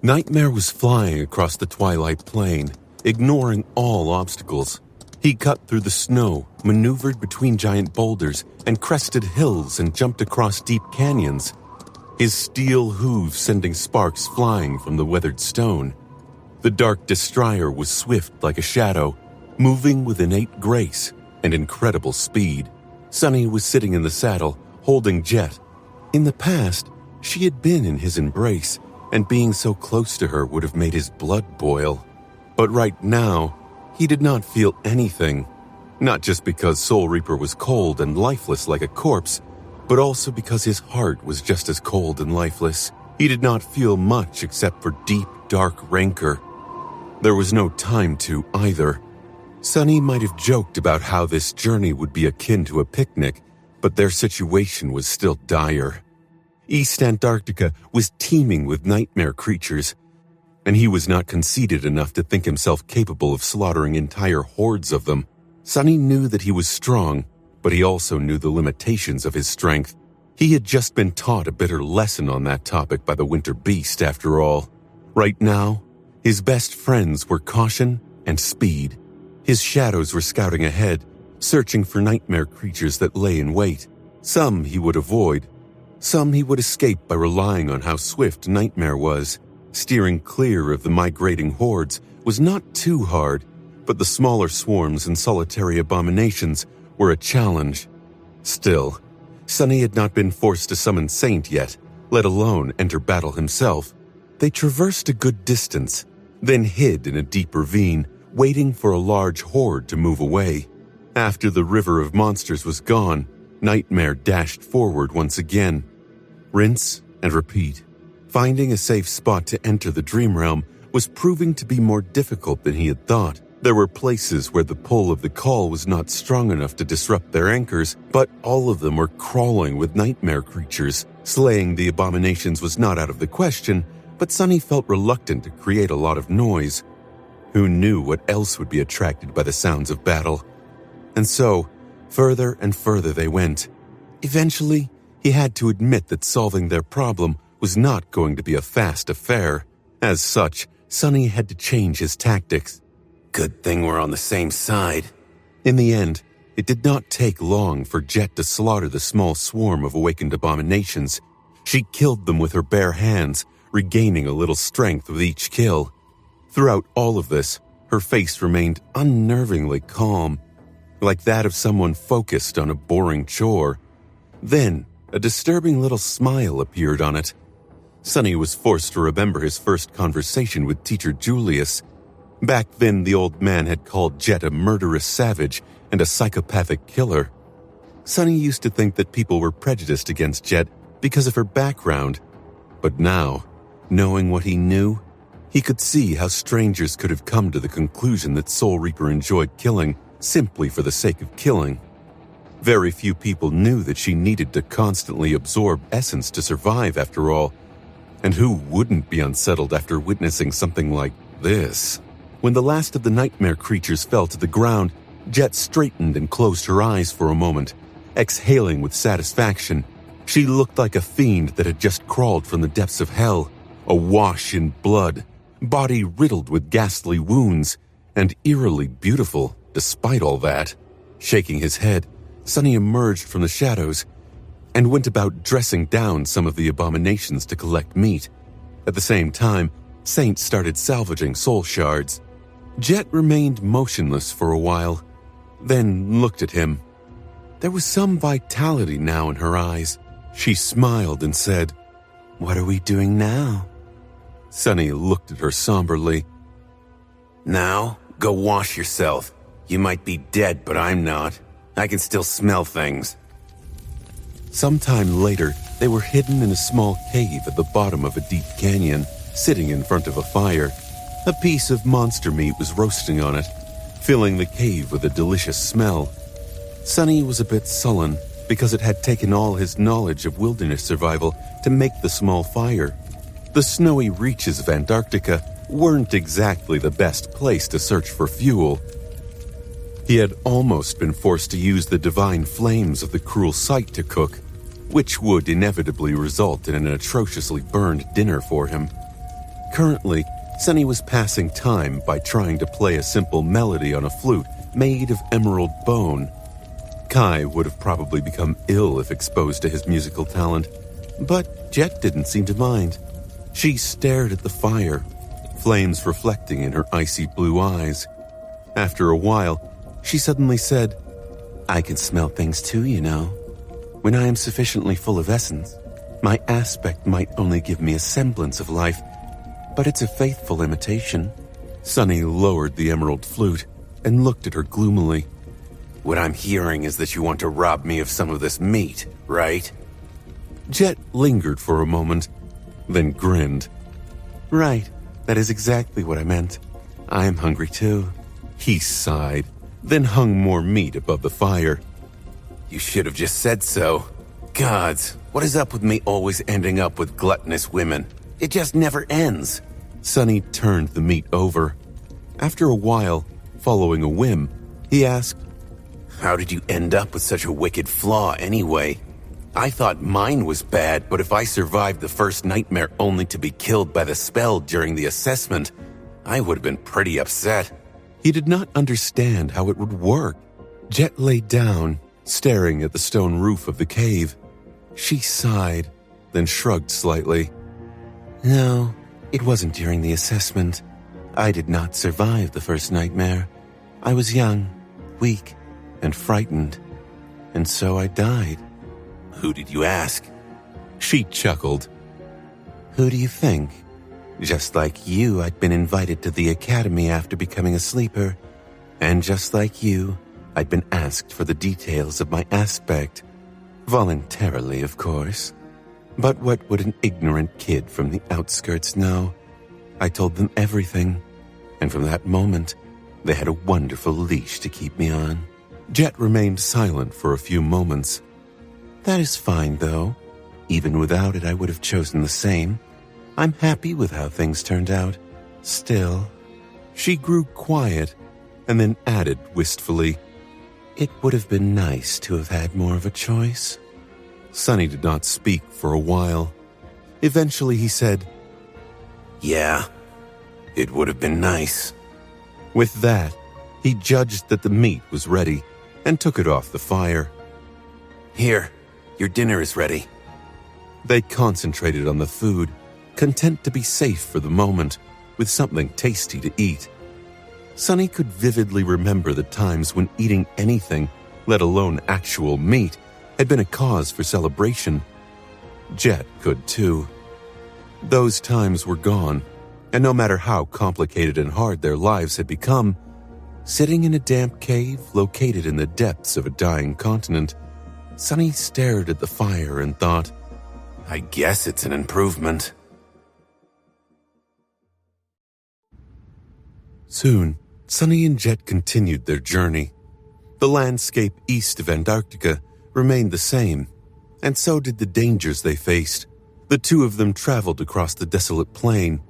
Nightmare was flying across the twilight plain, ignoring all obstacles. He cut through the snow, maneuvered between giant boulders, and crested hills and jumped across deep canyons, his steel hooves sending sparks flying from the weathered stone. The dark Destroyer was swift like a shadow, moving with innate grace and incredible speed. Sunny was sitting in the saddle, holding Jet. In the past, she had been in his embrace, and being so close to her would have made his blood boil. But right now, he did not feel anything. Not just because Soul Reaper was cold and lifeless like a corpse, but also because his heart was just as cold and lifeless. He did not feel much except for deep, dark rancor. There was no time to either. Sunny might have joked about how this journey would be akin to a picnic, but their situation was still dire. East Antarctica was teeming with nightmare creatures, and he was not conceited enough to think himself capable of slaughtering entire hordes of them. Sunny knew that he was strong, but he also knew the limitations of his strength. He had just been taught a bitter lesson on that topic by the Winter Beast, after all. Right now, his best friends were caution and speed. His shadows were scouting ahead, searching for nightmare creatures that lay in wait. Some he would avoid. Some he would escape by relying on how swift Nightmare was. Steering clear of the migrating hordes was not too hard, but the smaller swarms and solitary abominations were a challenge. Still, Sunny had not been forced to summon Saint yet, let alone enter battle himself. They traversed a good distance, then hid in a deep ravine, waiting for a large horde to move away. After the river of monsters was gone, Nightmare dashed forward once again. Rinse and repeat. Finding a safe spot to enter the dream realm was proving to be more difficult than he had thought. There were places where the pull of the call was not strong enough to disrupt their anchors, but all of them were crawling with nightmare creatures. Slaying the abominations was not out of the question, but Sunny felt reluctant to create a lot of noise. Who knew what else would be attracted by the sounds of battle? And so, further and further they went. Eventually, he had to admit that solving their problem was not going to be a fast affair. As such, Sunny had to change his tactics. Good thing we're on the same side. In the end, it did not take long for Jet to slaughter the small swarm of awakened abominations. She killed them with her bare hands, regaining a little strength with each kill. Throughout all of this, her face remained unnervingly calm, like that of someone focused on a boring chore. Then, a disturbing little smile appeared on it. Sunny was forced to remember his first conversation with Teacher Julius. Back then, the old man had called Jet a murderous savage and a psychopathic killer. Sunny used to think that people were prejudiced against Jet because of her background. But now, knowing what he knew, he could see how strangers could have come to the conclusion that Soul Reaper enjoyed killing simply for the sake of killing. Very few people knew that she needed to constantly absorb essence to survive, after all. And who wouldn't be unsettled after witnessing something like this? When the last of the nightmare creatures fell to the ground, Jet straightened and closed her eyes for a moment, exhaling with satisfaction. She looked like a fiend that had just crawled from the depths of hell, awash in blood, body riddled with ghastly wounds, and eerily beautiful despite all that. Shaking his head, Sunny emerged from the shadows and went about dressing down some of the abominations to collect meat. At the same time, Saint started salvaging soul shards. Jet remained motionless for a while, then looked at him. There was some vitality now in her eyes. She smiled and said, "What are we doing now?" Sunny looked at her somberly. "Now, go wash yourself. You might be dead, but I'm not. I can still smell things." Sometime later, they were hidden in a small cave at the bottom of a deep canyon, sitting in front of a fire. A piece of monster meat was roasting on it, filling the cave with a delicious smell. Sunny was a bit sullen because it had taken all his knowledge of wilderness survival to make the small fire. The snowy reaches of Antarctica weren't exactly the best place to search for fuel. He had almost been forced to use the divine flames of the cruel sight to cook, which would inevitably result in an atrociously burned dinner for him. Currently, Sunny was passing time by trying to play a simple melody on a flute made of emerald bone. Kai would have probably become ill if exposed to his musical talent, but Jet didn't seem to mind. She stared at the fire, flames reflecting in her icy blue eyes. After a while, she suddenly said, "I can smell things too, you know. When I am sufficiently full of essence, my aspect might only give me a semblance of life, but it's a faithful imitation." Sunny lowered the emerald flute and looked at her gloomily. "What I'm hearing is that you want to rob me of some of this meat, right?" Jet lingered for a moment, then grinned. "Right, that is exactly what I meant. I'm hungry too." He sighed, then hung more meat above the fire. "You should have just said so. Gods, what is up with me always ending up with gluttonous women? It just never ends." Sunny turned the meat over. After a while, following a whim, he asked, "How did you end up with such a wicked flaw anyway? I thought mine was bad, but if I survived the first nightmare only to be killed by the spell during the assessment, I would have been pretty upset." He did not understand how it would work. Jet lay down, staring at the stone roof of the cave. She sighed, then shrugged slightly. "No, it wasn't during the assessment. I did not survive the first nightmare. I was young, weak, and frightened, and so I died." "Who did you ask?" She chuckled. "Who do you think? Just like you, I'd been invited to the academy after becoming a sleeper. And just like you, I'd been asked for the details of my aspect. Voluntarily, of course. But what would an ignorant kid from the outskirts know? I told them everything. And from that moment, they had a wonderful leash to keep me on." Jet remained silent for a few moments. "That is fine, though. Even without it, I would have chosen the same. I'm happy with how things turned out. Still." She grew quiet and then added wistfully, "It would have been nice to have had more of a choice." Sunny did not speak for a while. Eventually he said, "Yeah, it would have been nice." With that, he judged that the meat was ready and took it off the fire. "Here, your dinner is ready." They concentrated on the food, content to be safe for the moment, with something tasty to eat. Sunny could vividly remember the times when eating anything, let alone actual meat, had been a cause for celebration. Jet could too. Those times were gone, and no matter how complicated and hard their lives had become, sitting in a damp cave located in the depths of a dying continent, Sunny stared at the fire and thought, "I guess it's an improvement." Soon, Sunny and Jet continued their journey. The landscape east of Antarctica remained the same, and so did the dangers they faced. The two of them traveled across the desolate plain,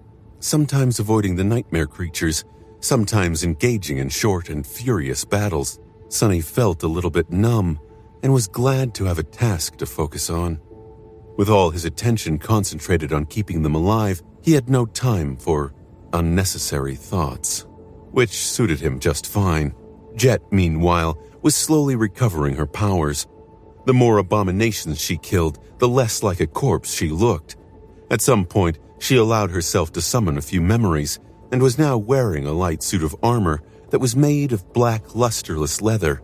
sometimes avoiding the nightmare creatures, sometimes engaging in short and furious battles. Sunny felt a little bit numb and was glad to have a task to focus on. With all his attention concentrated on keeping them alive, he had no time for unnecessary thoughts, which suited him just fine. Jet, meanwhile, was slowly recovering her powers. The more abominations she killed, the less like a corpse she looked. At some point, she allowed herself to summon a few memories and was now wearing a light suit of armor that was made of black, lusterless leather.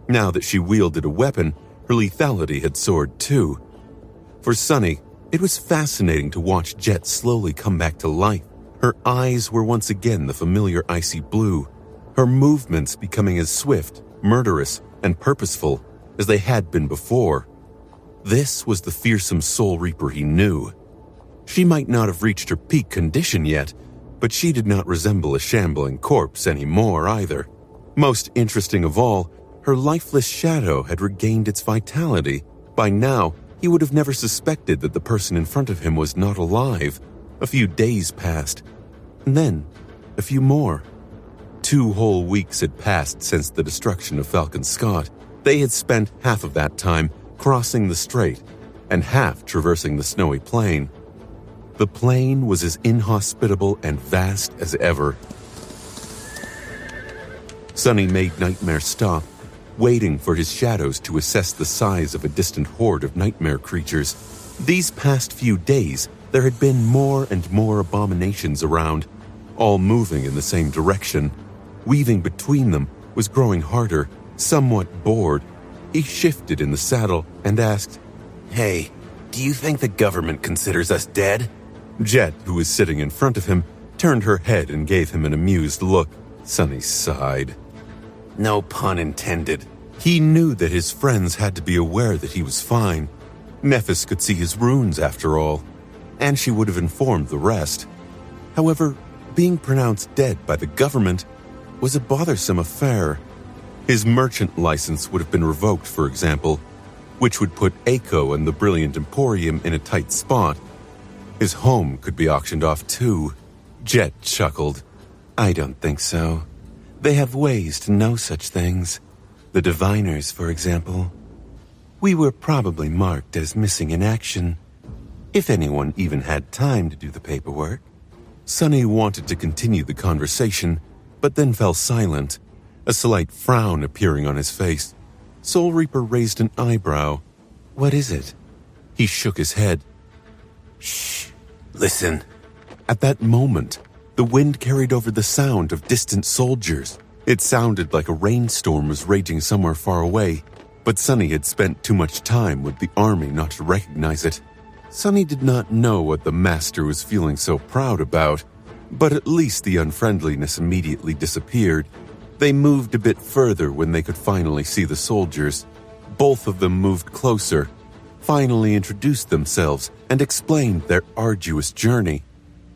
Now that she wielded a weapon, her lethality had soared too. For Sunny, it was fascinating to watch Jet slowly come back to life. Her eyes were once again the familiar icy blue, her movements becoming as swift, murderous, and purposeful as they had been before. This was the fearsome Soul Reaper he knew. She might not have reached her peak condition yet, but she did not resemble a shambling corpse anymore either. Most interesting of all, her lifeless shadow had regained its vitality. By now, he would have never suspected that the person in front of him was not alive. A few days passed, and then a few more. 2 whole weeks had passed since the destruction of Falcon Scott. They had spent half of that time crossing the strait and half traversing the snowy plain. The plain was as inhospitable and vast as ever. Sonny made Nightmare stop, waiting for his shadows to assess the size of a distant horde of nightmare creatures. These past few days, there had been more and more abominations around, all moving in the same direction. Weaving between them was growing harder. Somewhat bored, he shifted in the saddle and asked, "Hey, do you think the government considers us dead?" Jet, who was sitting in front of him, turned her head and gave him an amused look. Sonny sighed. No pun intended. He knew that his friends had to be aware that he was fine. Nephis could see his runes after all, and she would have informed the rest. However, being pronounced dead by the government was a bothersome affair. His merchant license would have been revoked, for example, which would put Aiko and the Brilliant Emporium in a tight spot. His home could be auctioned off too. Jet chuckled. I don't think so. They have ways to know such things. The diviners, for example. We were probably marked as missing in action, if anyone even had time to do the paperwork. Sonny wanted to continue the conversation, but then fell silent, a slight frown appearing on his face. Soul Reaper raised an eyebrow. What is it? He shook his head. Shh, listen. At that moment, the wind carried over the sound of distant soldiers. It sounded like a rainstorm was raging somewhere far away, but Sonny had spent too much time with the army not to recognize it. Sonny did not know what the master was feeling so proud about, but at least the unfriendliness immediately disappeared. They moved a bit further when they could finally see the soldiers. Both of them moved closer, finally introduced themselves, and explained their arduous journey.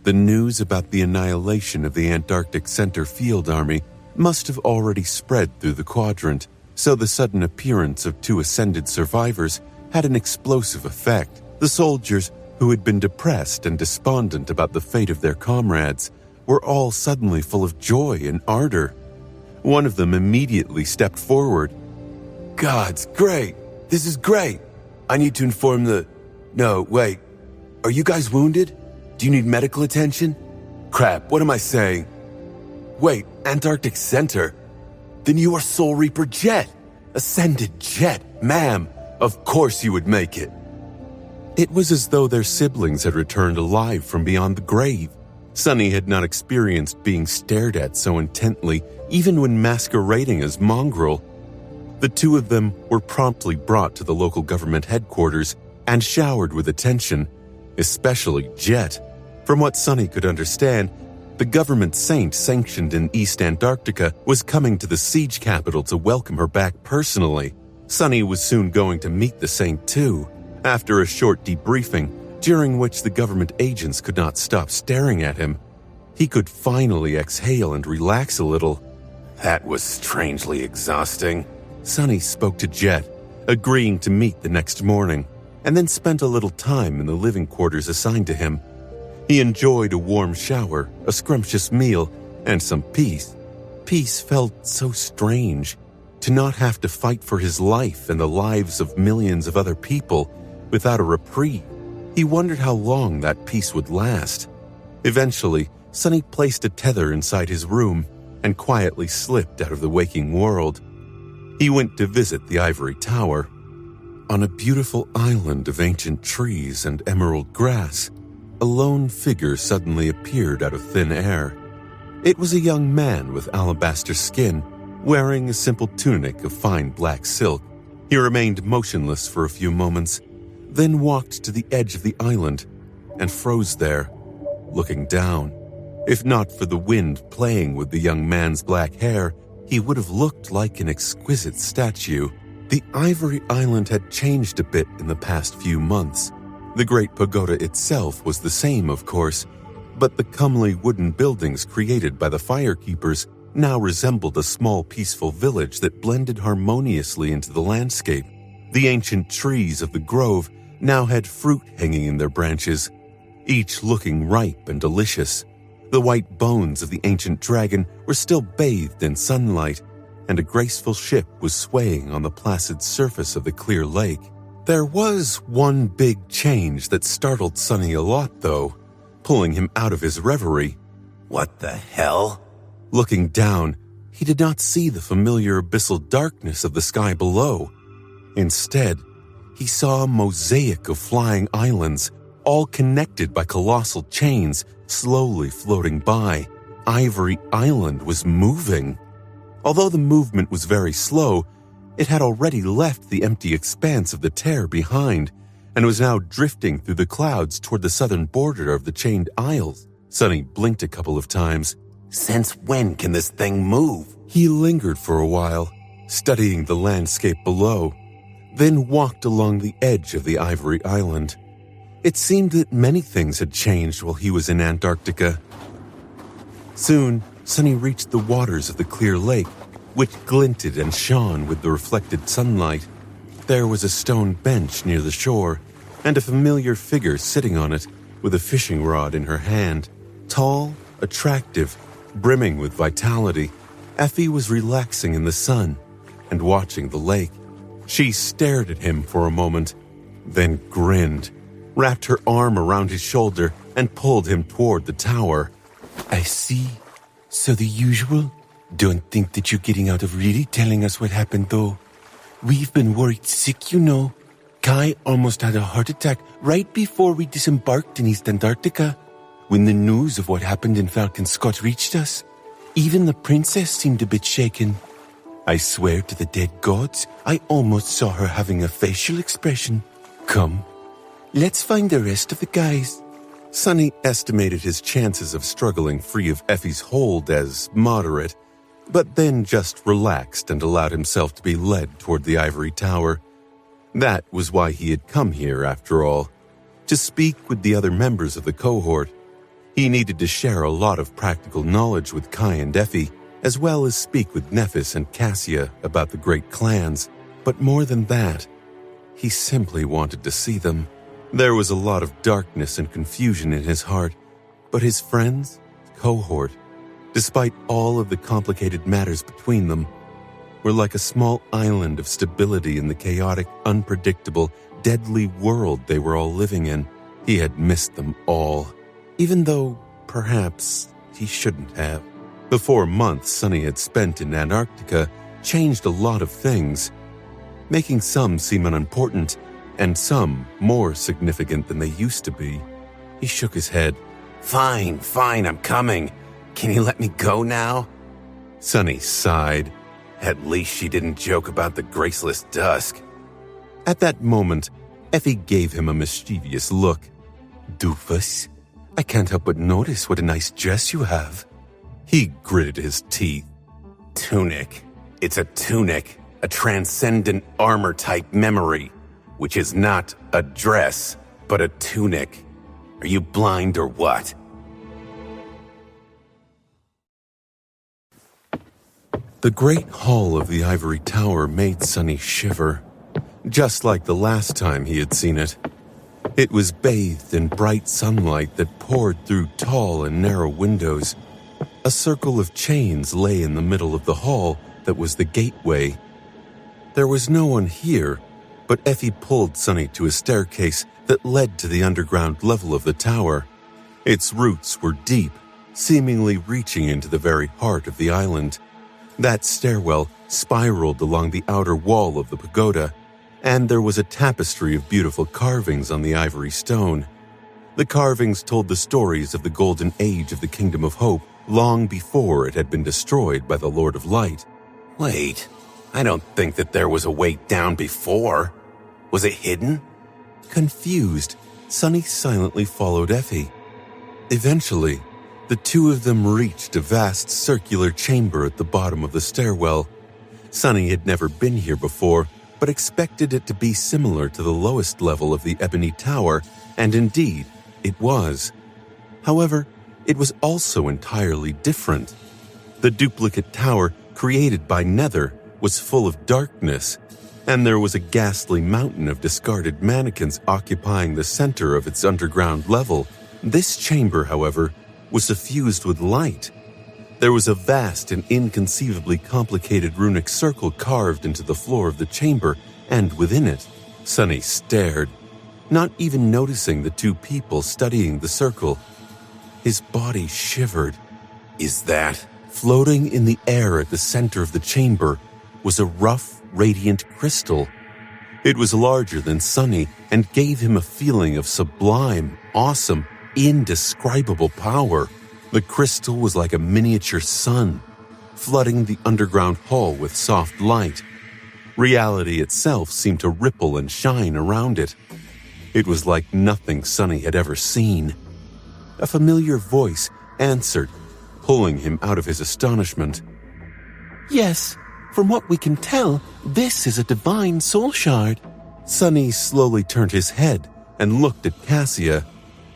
The news about the annihilation of the Antarctic Center Field Army must have already spread through the quadrant, so the sudden appearance of two ascended survivors had an explosive effect. The soldiers, who had been depressed and despondent about the fate of their comrades, were all suddenly full of joy and ardor. One of them immediately stepped forward. Gods, great! This is great! I need to inform the... No, wait. Are you guys wounded? Do you need medical attention? Crap, what am I saying? Wait, Antarctic Center? Then you are Soul Reaper Jet! Ascended Jet, ma'am! Of course you would make it! It was as though their siblings had returned alive from beyond the grave. Sonny had not experienced being stared at so intently, even when masquerading as Mongrel. The two of them were promptly brought to the local government headquarters and showered with attention, especially Jet. From what Sonny could understand, the government saint sanctioned in East Antarctica was coming to the siege capital to welcome her back personally. Sonny was soon going to meet the saint too, after a short debriefing, during which the government agents could not stop staring at him. He could finally exhale and relax a little. That was strangely exhausting. Sonny spoke to Jet, agreeing to meet the next morning, and then spent a little time in the living quarters assigned to him. He enjoyed a warm shower, a scrumptious meal, and some peace. Peace felt so strange, to not have to fight for his life and the lives of millions of other people without a reprieve. He wondered how long that peace would last. Eventually, Sonny placed a tether inside his room and quietly slipped out of the waking world. He went to visit the ivory tower. On a beautiful island of ancient trees and emerald grass, a lone figure suddenly appeared out of thin air. It was a young man with alabaster skin, wearing a simple tunic of fine black silk. He remained motionless for a few moments, then walked to the edge of the island and froze there, looking down. If not for the wind playing with the young man's black hair, he would have looked like an exquisite statue. The ivory island had changed a bit in the past few months. The Great Pagoda itself was the same, of course, but the comely wooden buildings created by the firekeepers now resembled a small peaceful village that blended harmoniously into the landscape. The ancient trees of the grove now had fruit hanging in their branches, each looking ripe and delicious. The white bones of the ancient dragon were still bathed in sunlight, and a graceful ship was swaying on the placid surface of the clear lake. There was one big change that startled Sonny a lot, though. pulling him out of his reverie. What the hell? Looking down, he did not see the familiar abyssal darkness of the sky below. Instead, he saw a mosaic of flying islands, all connected by colossal chains, slowly floating by. Ivory Island was moving. Although the movement was very slow, it had already left the empty expanse of the tear behind and was now drifting through the clouds toward the southern border of the chained isles. Sonny blinked a couple of times. Since when can this thing move? He lingered for a while, studying the landscape below, then walked along the edge of the Ivory Island. It seemed that many things had changed while he was in Antarctica. Soon, Sonny reached the waters of the clear lake, which glinted and shone with the reflected sunlight. There was a stone bench near the shore, and a familiar figure sitting on it with a fishing rod in her hand. Tall, attractive, brimming with vitality, Effie was relaxing in the sun and watching the lake. She stared at him for a moment, then grinned, wrapped her arm around his shoulder, and pulled him toward the tower. I see. So the usual? Don't think that you're getting out of really telling us what happened, though. We've been worried sick, you know. Kai almost had a heart attack right before we disembarked in East Antarctica. When the news of what happened in Falcon Scott reached us, even the princess seemed a bit shaken. I swear to the dead gods, I almost saw her having a facial expression. Come, let's find the rest of the guys. Sonny estimated his chances of struggling free of Effie's hold as moderate, but then just relaxed and allowed himself to be led toward the ivory tower. That was why he had come here, after all, to speak with the other members of the cohort. He needed to share a lot of practical knowledge with Kai and Effie, as well as speak with Nephis and Cassia about the great clans. But more than that, he simply wanted to see them. There was a lot of darkness and confusion in his heart, but his friends, cohort, despite all of the complicated matters between them, were like a small island of stability in the chaotic, unpredictable, deadly world they were all living in. He had missed them all, even though perhaps he shouldn't have. The 4 months Sonny had spent in Antarctica changed a lot of things, making some seem unimportant and some more significant than they used to be. He shook his head. Fine, I'm coming. Can you let me go now? Sonny sighed. At least she didn't joke about the graceless dusk. At that moment, Effie gave him a mischievous look. Doofus, I can't help but notice what a nice dress you have. He gritted his teeth. Tunic. It's a tunic, a transcendent armor-type memory, which is not a dress, but a tunic. Are you blind or what? The great hall of the ivory tower made Sonny shiver, just like the last time he had seen it. It was bathed in bright sunlight that poured through tall and narrow windows. A circle of chains lay in the middle of the hall that was the gateway. There was no one here, but Effie pulled Sonny to a staircase that led to the underground level of the tower. Its roots were deep, seemingly reaching into the very heart of the island. That stairwell spiraled along the outer wall of the pagoda, and there was a tapestry of beautiful carvings on the ivory stone. The carvings told the stories of the golden age of the Kingdom of Hope long before it had been destroyed by the Lord of Light. Wait, I don't think that there was a way down before. Was it hidden? Confused, Sonny silently followed Effie. Eventually, the two of them reached a vast circular chamber at the bottom of the stairwell. Sonny had never been here before, but expected it to be similar to the lowest level of the Ebony Tower, and indeed, it was. However, it was also entirely different. The duplicate tower created by Nether was full of darkness, and there was a ghastly mountain of discarded mannequins occupying the center of its underground level. This chamber, however, was suffused with light. There was a vast and inconceivably complicated runic circle carved into the floor of the chamber, and within it, Sonny stared, not even noticing the two people studying the circle. His body shivered. Is that? Floating in the air at the center of the chamber was a rough, radiant crystal. It was larger than Sunny and gave him a feeling of sublime, awesome, indescribable power. The crystal was like a miniature sun, flooding the underground hall with soft light. Reality itself seemed to ripple and shine around it. It was like nothing Sunny had ever seen. A familiar voice answered, pulling him out of his astonishment. Yes, from what we can tell, this is a divine soul shard. Sunny slowly turned his head and looked at Cassia,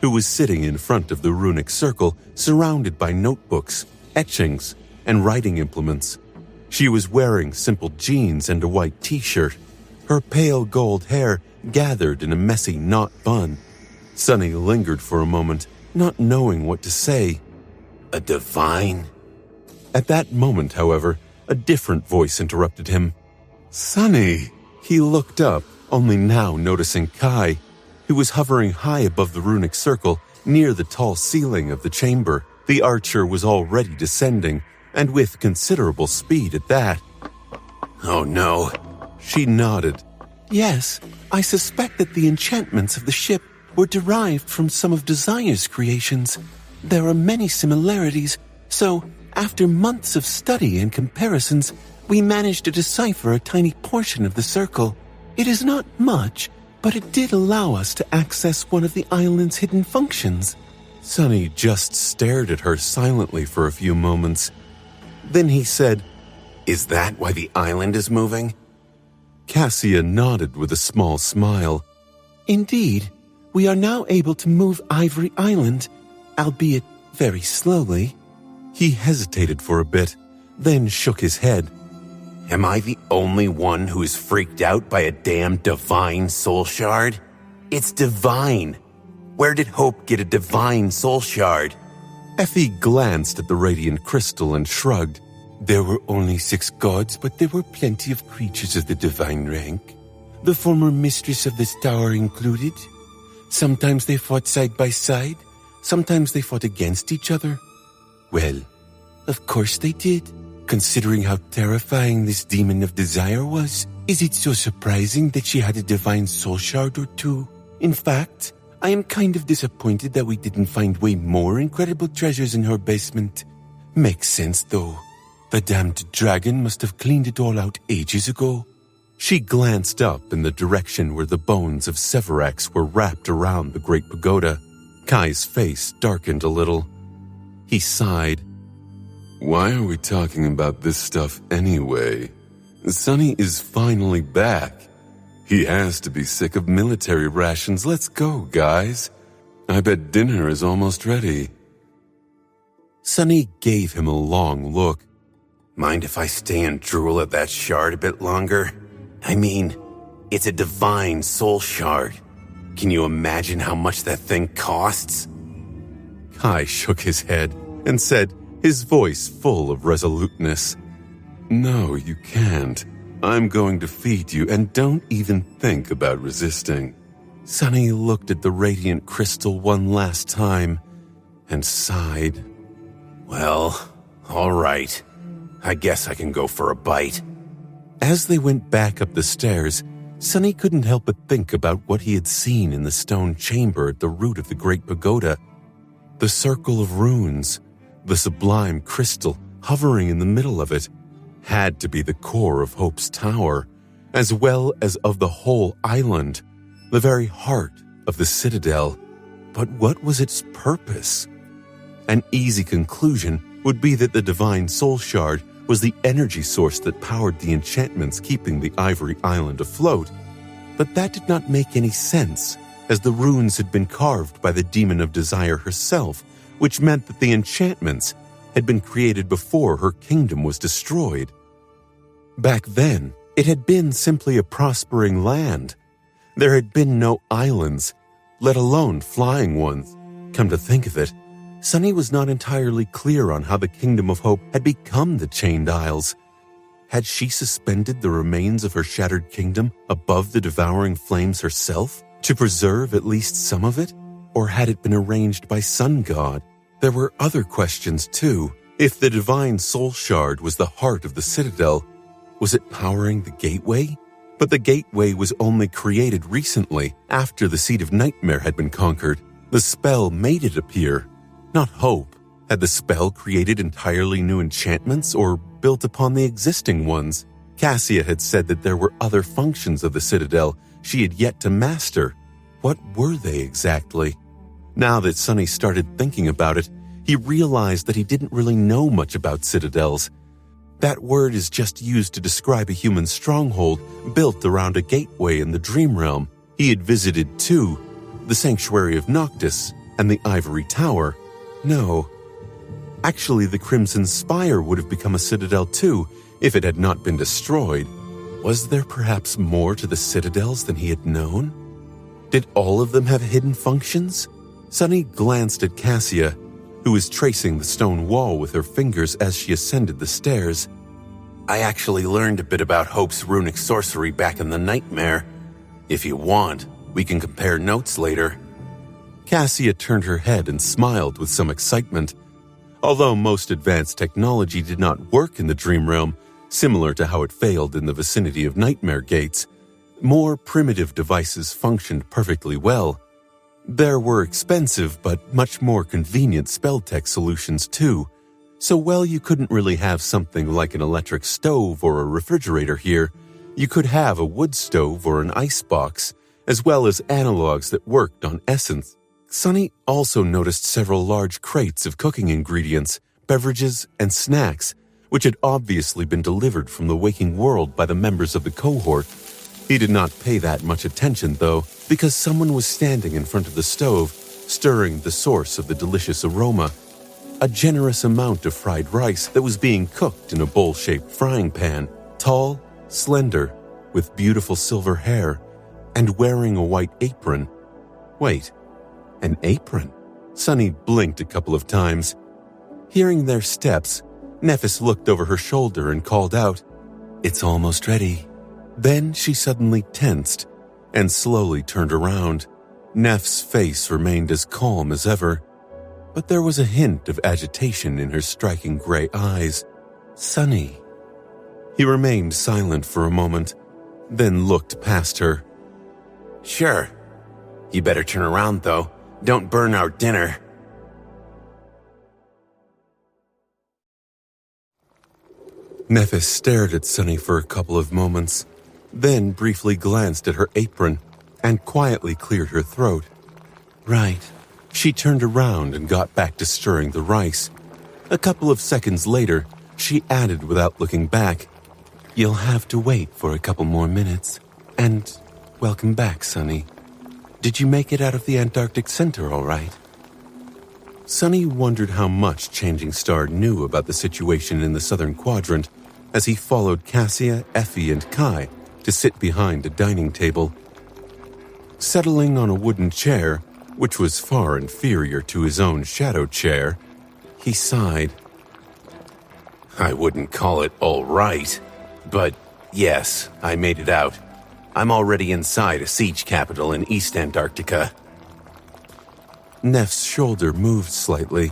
who was sitting in front of the runic circle, surrounded by notebooks, etchings, and writing implements. She was wearing simple jeans and a white t-shirt, her pale gold hair gathered in a messy knot bun. Sunny lingered for a moment, not knowing what to say. A divine? At that moment, however, a different voice interrupted him. Sunny! He looked up, only now noticing Kai, who was hovering high above the runic circle near the tall ceiling of the chamber. The archer was already descending, and with considerable speed at that. Oh no. She nodded. Yes, I suspect that the enchantments of the ship were derived from some of Desire's creations. There are many similarities, so after months of study and comparisons, we managed to decipher a tiny portion of the circle. It is not much, but it did allow us to access one of the island's hidden functions. Sunny just stared at her silently for a few moments. Then he said, Is that why the island is moving? Cassia nodded with a small smile. Indeed, we are now able to move Ivory Island, albeit very slowly. He hesitated for a bit, then shook his head. Am I the only one who is freaked out by a damn divine soul shard? It's divine. Where did Hope get a divine soul shard? Effie glanced at the radiant crystal and shrugged. There were only 6 gods, but there were plenty of creatures of the divine rank. The former mistress of this tower included. Sometimes they fought side by side, sometimes they fought against each other. Well, of course they did. Considering how terrifying this demon of desire was, is it so surprising that she had a divine soul shard or 2? In fact, I am kind of disappointed that we didn't find way more incredible treasures in her basement. Makes sense though. The damned dragon must have cleaned it all out ages ago. She glanced up in the direction where the bones of Severax were wrapped around the great pagoda. Kai's face darkened a little. He sighed. Why are we talking about this stuff anyway? Sunny is finally back. He has to be sick of military rations. Let's go, guys. I bet dinner is almost ready. Sunny gave him a long look. Mind if I stay and drool at that shard a bit longer? I mean, it's a divine soul shard. Can you imagine how much that thing costs? Kai shook his head and said, his voice full of resoluteness, No, you can't. I'm going to feed you, and don't even think about resisting. Sunny looked at the radiant crystal one last time and sighed. Well, all right. I guess I can go for a bite. As they went back up the stairs, Sunny couldn't help but think about what he had seen in the stone chamber at the root of the great pagoda. The circle of runes, the sublime crystal hovering in the middle of it, had to be the core of Hope's Tower, as well as of the whole island, the very heart of the citadel. But what was its purpose? An easy conclusion would be that the divine soul shard was the energy source that powered the enchantments keeping the Ivory Island afloat. But that did not make any sense, as the runes had been carved by the Demon of Desire herself, which meant that the enchantments had been created before her kingdom was destroyed. Back then, it had been simply a prospering land. There had been no islands, let alone flying ones. Come to think of it, Sunny was not entirely clear on how the Kingdom of Hope had become the Chained Isles. Had she suspended the remains of her shattered kingdom above the devouring flames herself to preserve at least some of it? Or had it been arranged by Sun God? There were other questions too. If the Divine Soul Shard was the heart of the Citadel, was it powering the Gateway? But the Gateway was only created recently, after the Seed of Nightmare had been conquered. The spell made it appear, not hope. Had the spell created entirely new enchantments or built upon the existing ones? Cassia had said that there were other functions of the Citadel she had yet to master. What were they exactly? Now that Sonny started thinking about it, he realized that he didn't really know much about citadels. That word is just used to describe a human stronghold built around a gateway in the Dream Realm. He had visited, too, the Sanctuary of Noctis and the Ivory Tower. No. Actually, the Crimson Spire would have become a citadel, too, if it had not been destroyed. Was there perhaps more to the citadels than he had known? Did all of them have hidden functions? Sonny glanced at Cassia, who was tracing the stone wall with her fingers as she ascended the stairs. I actually learned a bit about Hope's runic sorcery back in the Nightmare. If you want, we can compare notes later. Cassia turned her head and smiled with some excitement. Although most advanced technology did not work in the Dream Realm, similar to how it failed in the vicinity of Nightmare Gates, more primitive devices functioned perfectly well. There were expensive but much more convenient spell tech solutions too, so while you couldn't really have something like an electric stove or a refrigerator here, you could have a wood stove or an ice box, as well as analogs that worked on essence. Sonny also noticed several large crates of cooking ingredients, beverages, and snacks, which had obviously been delivered from the waking world by the members of the cohort. He did not pay that much attention, though, because someone was standing in front of the stove, stirring the source of the delicious aroma. A generous amount of fried rice that was being cooked in a bowl-shaped frying pan, tall, slender, with beautiful silver hair, and wearing a white apron. Wait, an apron? Sonny blinked a couple of times. Hearing their steps, Nephis looked over her shoulder and called out, "It's almost ready." Then she suddenly tensed and slowly turned around. Neff's face remained as calm as ever, but there was a hint of agitation in her striking gray eyes. "Sonny." He remained silent for a moment, then looked past her. "Sure. You better turn around, though. Don't burn our dinner." Nephis stared at Sonny for a couple of moments, then briefly glanced at her apron and quietly cleared her throat. Right. She turned around and got back to stirring the rice. A couple of seconds later, she added without looking back, "You'll have to wait for a couple more minutes. And welcome back, Sonny. Did you make it out of the Antarctic Center all right?" Sonny wondered how much Changing Star knew about the situation in the Southern Quadrant as he followed Cassia, Effie, and Kai to sit behind a dining table. Settling on a wooden chair, which was far inferior to his own shadow chair, he sighed. I wouldn't call it all right, but yes, I made it out. I'm already inside a siege capital in East Antarctica. Neff's shoulder moved slightly.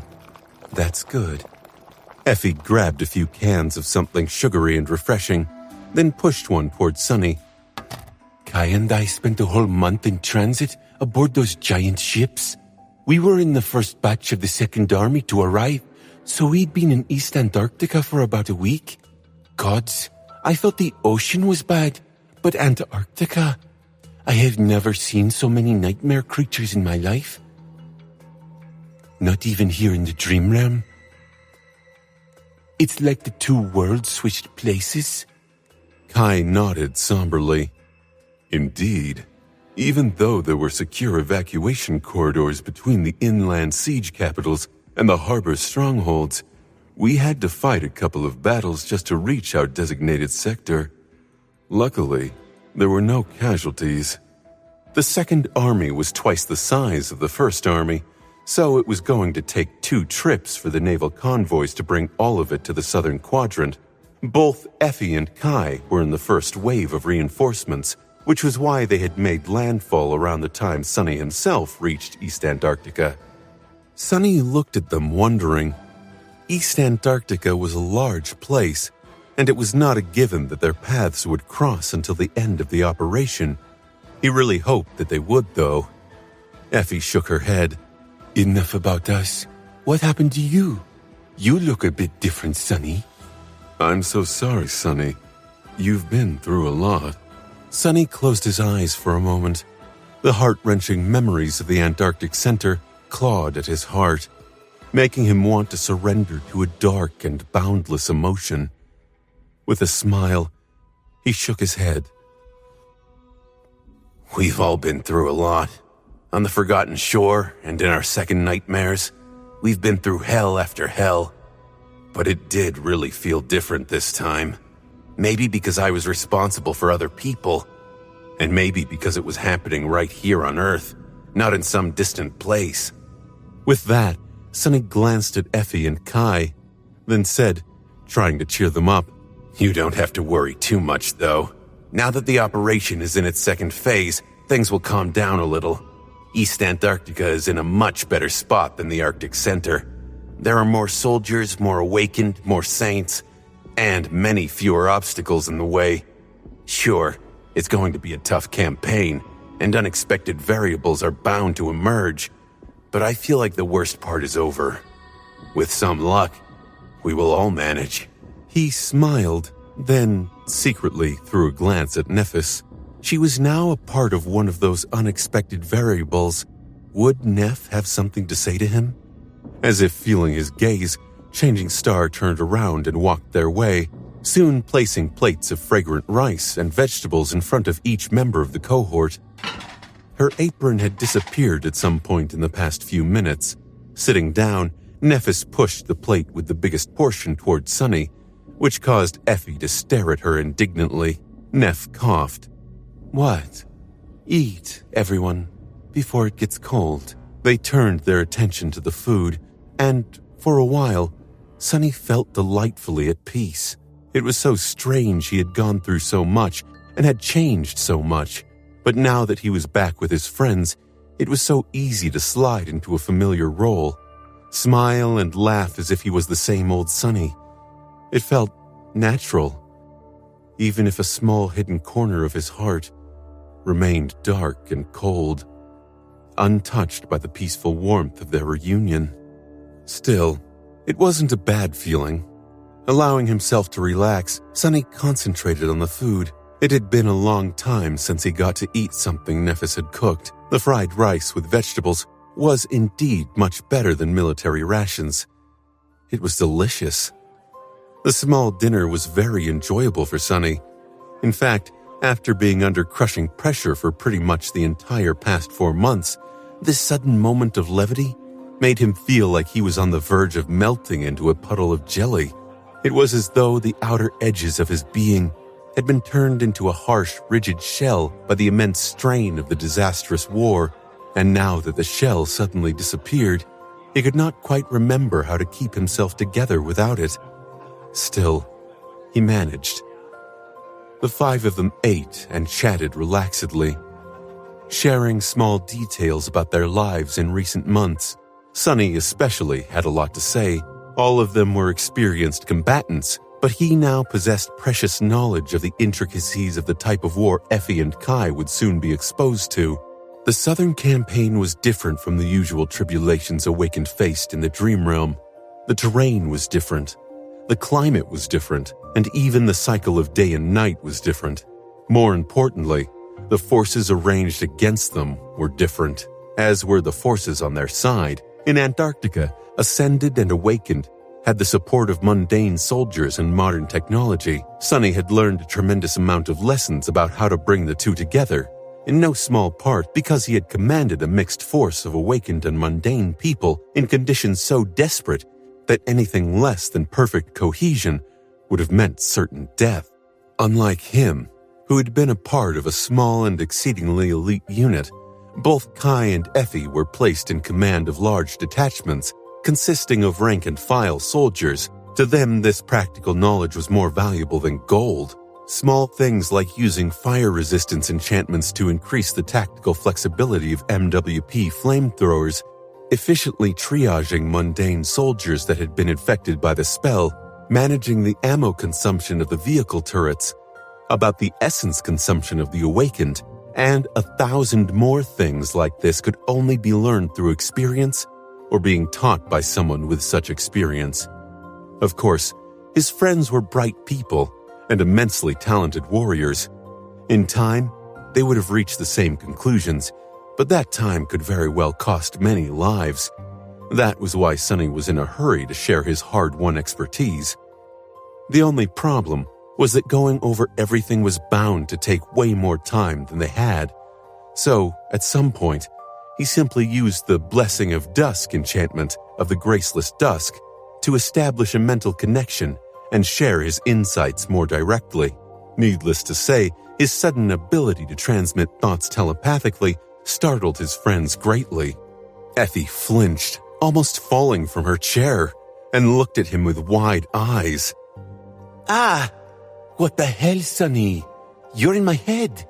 That's good. Effie grabbed a few cans of something sugary and refreshing, then pushed one toward Sonny. Kai and I spent a whole month in transit aboard those giant ships. We were in the first batch of the Second Army to arrive, so we'd been in East Antarctica for about a week. Gods, I thought the ocean was bad, but Antarctica... I have never seen so many nightmare creatures in my life. Not even here in the Dream Realm. It's like the two worlds switched places. Kai nodded somberly. Indeed. Even though there were secure evacuation corridors between the inland siege capitals and the harbor strongholds, we had to fight a couple of battles just to reach our designated sector. Luckily, there were no casualties. The Second Army was twice the size of the First Army, so it was going to take 2 trips for the naval convoys to bring all of it to the Southern Quadrant. Both Effie and Kai were in the first wave of reinforcements, which was why they had made landfall around the time Sonny himself reached East Antarctica. Sonny looked at them wondering. East Antarctica was a large place, and it was not a given that their paths would cross until the end of the operation. He really hoped that they would, though. Effie shook her head. Enough about us. What happened to you? You look a bit different, Sonny. I'm so sorry, Sonny. You've been through a lot. Sonny closed his eyes for a moment. The heart-wrenching memories of the Antarctic Center clawed at his heart, making him want to surrender to a dark and boundless emotion. With a smile, he shook his head. We've all been through a lot. On the Forgotten Shore and in our second nightmares, we've been through hell after hell. But it did really feel different this time. Maybe because I was responsible for other people, and maybe because it was happening right here on Earth, not in some distant place. With that, Sonny glanced at Effie and Kai, then said, trying to cheer them up, You don't have to worry too much, though. Now that the operation is in its second phase, things will calm down a little. East Antarctica is in a much better spot than the Arctic Center. There are more soldiers, more awakened, more saints, and many fewer obstacles in the way. Sure, it's going to be a tough campaign, and unexpected variables are bound to emerge, but I feel like the worst part is over. With some luck, we will all manage. He smiled, then secretly threw a glance at Nephis. She was now a part of one of those unexpected variables. Would Neph have something to say to him? As if feeling his gaze, Changing Star turned around and walked their way, soon placing plates of fragrant rice and vegetables in front of each member of the cohort. Her apron had disappeared at some point in the past few minutes. Sitting down, Nephis pushed the plate with the biggest portion toward Sonny, which caused Effie to stare at her indignantly. Neph coughed. What? Eat, everyone, before it gets cold. They turned their attention to the food, and, for a while, Sonny felt delightfully at peace. It was so strange he had gone through so much and had changed so much, but now that he was back with his friends, it was so easy to slide into a familiar role, smile and laugh as if he was the same old Sonny. It felt natural, even if a small hidden corner of his heart remained dark and cold, untouched by the peaceful warmth of their reunion. Still, it wasn't a bad feeling. Allowing himself to relax, Sonny concentrated on the food. It had been a long time since he got to eat something Nephis had cooked. The fried rice with vegetables was indeed much better than military rations. It was delicious. The small dinner was very enjoyable for Sonny. In fact, after being under crushing pressure for pretty much the entire past 4 months, this sudden moment of levity made him feel like he was on the verge of melting into a puddle of jelly. It was as though the outer edges of his being had been turned into a harsh, rigid shell by the immense strain of the disastrous war, and now that the shell suddenly disappeared, he could not quite remember how to keep himself together without it. Still, he managed. The 5 of them ate and chatted relaxedly, sharing small details about their lives in recent months. Sonny especially had a lot to say. All of them were experienced combatants, but he now possessed precious knowledge of the intricacies of the type of war Effie and Kai would soon be exposed to. The Southern Campaign was different from the usual tribulations Awakened faced in the Dream Realm. The terrain was different. The climate was different, and even the cycle of day and night was different. More importantly, the forces arranged against them were different, as were the forces on their side. In Antarctica, Ascended and Awakened had the support of mundane soldiers and modern technology. Sonny had learned a tremendous amount of lessons about how to bring the two together, in no small part because he had commanded a mixed force of awakened and mundane people in conditions so desperate that anything less than perfect cohesion would have meant certain death. Unlike him, who had been a part of a small and exceedingly elite unit, both Kai and Effie were placed in command of large detachments consisting of rank-and-file soldiers. To them, this practical knowledge was more valuable than gold. Small things like using fire resistance enchantments to increase the tactical flexibility of MWP flamethrowers efficiently triaging mundane soldiers that had been infected by the spell, managing the ammo consumption of the vehicle turrets, about the essence consumption of the awakened, and 1,000 more things like this could only be learned through experience or being taught by someone with such experience. Of course, his friends were bright people and immensely talented warriors. In time, they would have reached the same conclusions, but that time could very well cost many lives. That was why Sonny was in a hurry to share his hard-won expertise. The only problem was that going over everything was bound to take way more time than they had. So, at some point, he simply used the Blessing of Dusk enchantment of the Graceless Dusk to establish a mental connection and share his insights more directly. Needless to say, his sudden ability to transmit thoughts telepathically startled his friends greatly. Effie flinched, almost falling from her chair, and looked at him with wide eyes. Ah! What the hell, Sonny? You're in my head.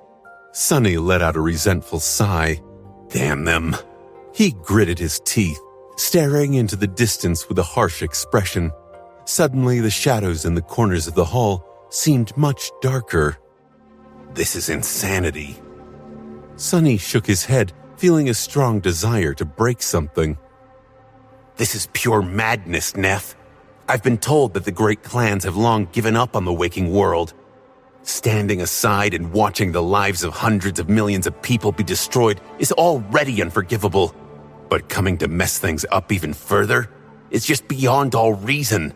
Sonny let out a resentful sigh. Damn them. He gritted his teeth, staring into the distance with a harsh expression. Suddenly, the shadows in the corners of the hall seemed much darker. This is insanity. Sonny shook his head, feeling a strong desire to break something. This is pure madness, Neff. I've been told that the great clans have long given up on the waking world. Standing aside and watching the lives of hundreds of millions of people be destroyed is already unforgivable. But coming to mess things up even further is just beyond all reason.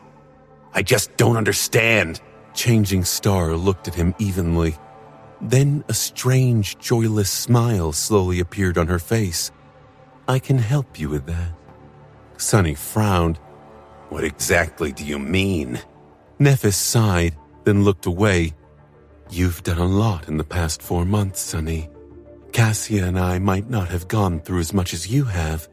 I just don't understand. Changing Star looked at him evenly. Then a strange, joyless smile slowly appeared on her face. I can help you with that. Sonny frowned. What exactly do you mean? Nephis sighed, then looked away. You've done a lot in the past 4 months, Sonny. Cassia and I might not have gone through as much as you have,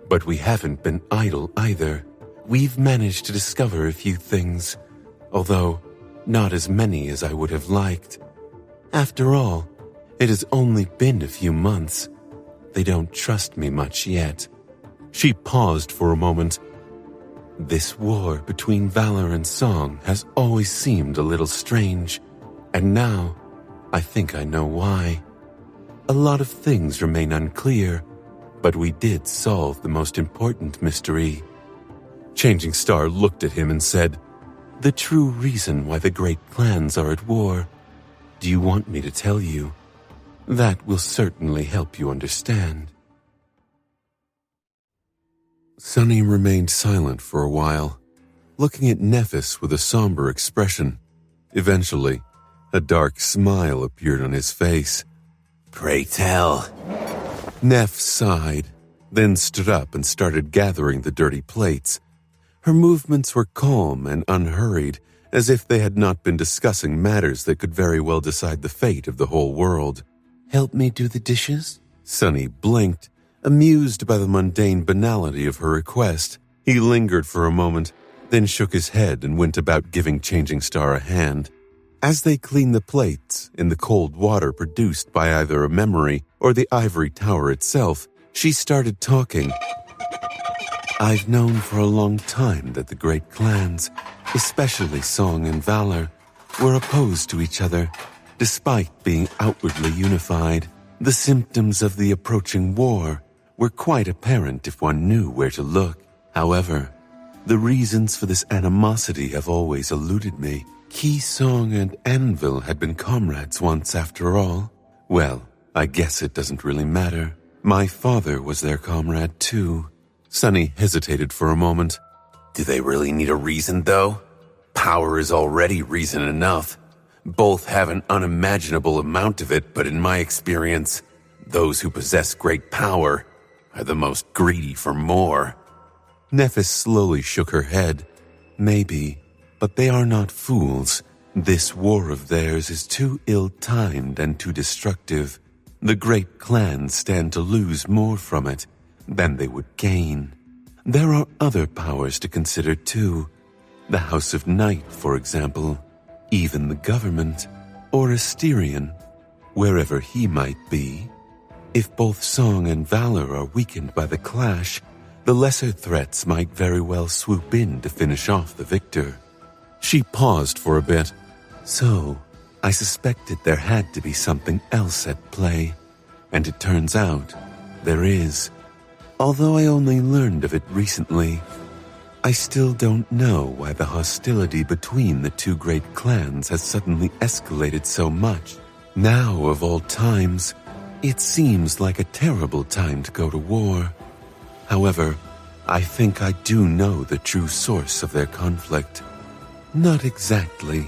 but we haven't been idle either. We've managed to discover a few things, although not as many as I would have liked. After all, it has only been a few months. They don't trust me much yet. She paused for a moment. This war between valor and song has always seemed a little strange, and now I think I know why. A lot of things remain unclear, but we did solve the most important mystery. Changing Star looked at him and said, The true reason why the great clans are at war. Do you want me to tell you? That will certainly help you understand. Sonny remained silent for a while, looking at Nephis with a somber expression. Eventually, a dark smile appeared on his face. Pray tell. Neph sighed, then stood up and started gathering the dirty plates. Her movements were calm and unhurried, as if they had not been discussing matters that could very well decide the fate of the whole world. Help me do the dishes? Sonny blinked, amused by the mundane banality of her request. He lingered for a moment, then shook his head and went about giving Changing Star a hand. As they cleaned the plates in the cold water produced by either a memory or the ivory tower itself, she started talking. I've known for a long time that the great clans, especially Song and Valor, were opposed to each other, despite being outwardly unified. The symptoms of the approaching war were quite apparent if one knew where to look. However, the reasons for this animosity have always eluded me. Key Song and Anvil had been comrades once after all. Well, I guess it doesn't really matter. My father was their comrade too. Sonny hesitated for a moment. Do they really need a reason, though? Power is already reason enough. Both have an unimaginable amount of it, but in my experience, those who possess great power are the most greedy for more. Nephis slowly shook her head. Maybe, but they are not fools. This war of theirs is too ill-timed and too destructive. The great clans stand to lose more from it than they would gain. There are other powers to consider too. The House of Night, for example, even the government, or Asterion, wherever he might be. If both Song and Valor are weakened by the clash, the lesser threats might very well swoop in to finish off the victor. She paused for a bit. So, I suspected there had to be something else at play, and it turns out there is. Although I only learned of it recently, I still don't know why the hostility between the two great clans has suddenly escalated so much. Now, of all times, it seems like a terrible time to go to war. However, I think I do know the true source of their conflict. Not exactly.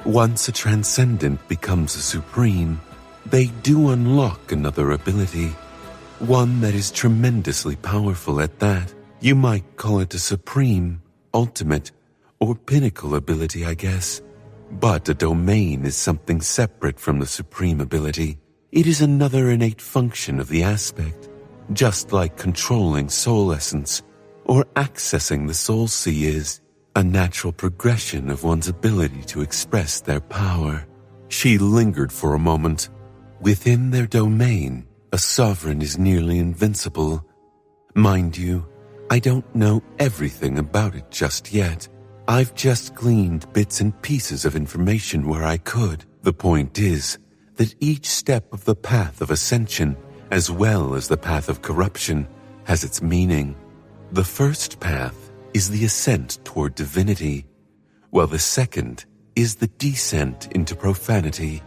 Once a transcendent becomes a supreme, they do unlock another ability, one that is tremendously powerful at that. You might call it a supreme, ultimate, or pinnacle ability, I guess. But a domain is something separate from the supreme ability. It is another innate function of the aspect, just like controlling soul essence or accessing the soul sea is a natural progression of one's ability to express their power. She lingered for a moment. Within their domain, a sovereign is nearly invincible. Mind you, I don't know everything about it just yet. I've just gleaned bits and pieces of information where I could. The point is that each step of the path of ascension, as well as the path of corruption, has its meaning. The first path is the ascent toward divinity, while the second is the descent into profanity.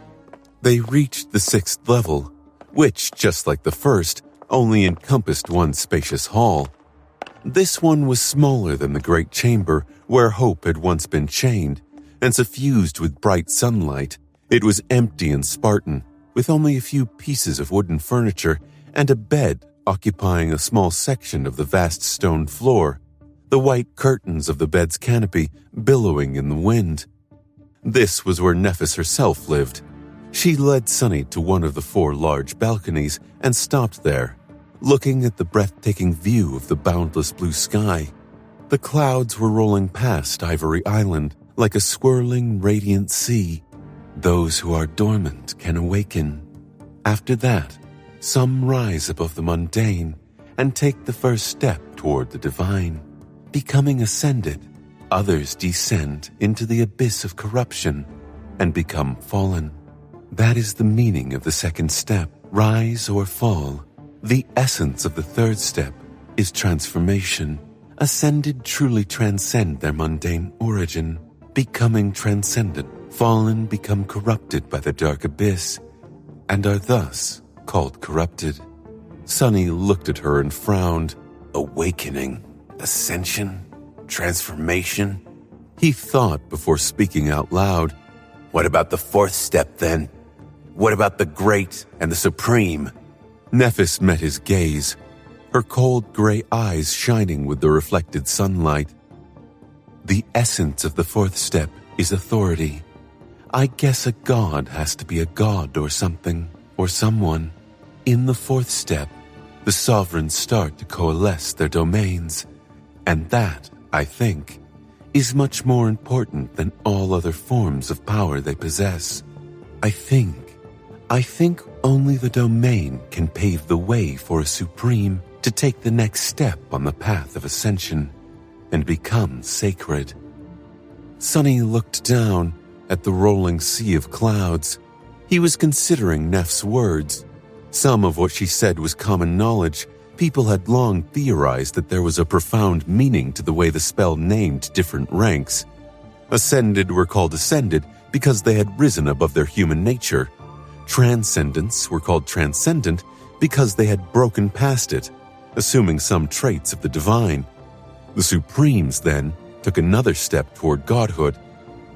They reached the 6th level, which, just like the first, only encompassed one spacious hall. This one was smaller than the great chamber where Hope had once been chained, and suffused with bright sunlight. It was empty and Spartan, with only a few pieces of wooden furniture and a bed occupying a small section of the vast stone floor, the white curtains of the bed's canopy billowing in the wind. This was where Nephis herself lived. She led Sunny to one of the 4 large balconies and stopped there, looking at the breathtaking view of the boundless blue sky. The clouds were rolling past Ivory Island like a swirling, radiant sea. Those who are dormant can awaken. After that, some rise above the mundane and take the first step toward the divine. Becoming ascended, others descend into the abyss of corruption and become fallen. That is the meaning of the second step, rise or fall. The essence of the third step is transformation. Ascended truly transcend their mundane origin, becoming transcendent. Fallen become corrupted by the dark abyss, and are thus called corrupted. Sunny looked at her and frowned. Awakening, ascension, transformation. He thought before speaking out loud. What about the 4th step then? What about the great and the supreme? Nephis met his gaze, her cold gray eyes shining with the reflected sunlight. The essence of the 4th step is authority. I guess a god has to be a god or something, or someone. In the 4th step, the sovereigns start to coalesce their domains, and that, I think, is much more important than all other forms of power they possess. I think only the domain can pave the way for a supreme to take the next step on the path of ascension and become sacred. Sunny looked down at the rolling sea of clouds. He was considering Neph's words. Some of what she said was common knowledge. People had long theorized that there was a profound meaning to the way the spell named different ranks. Ascended were called ascended because they had risen above their human nature. Transcendents were called transcendent because they had broken past it, assuming some traits of the divine. The Supremes, then, took another step toward godhood,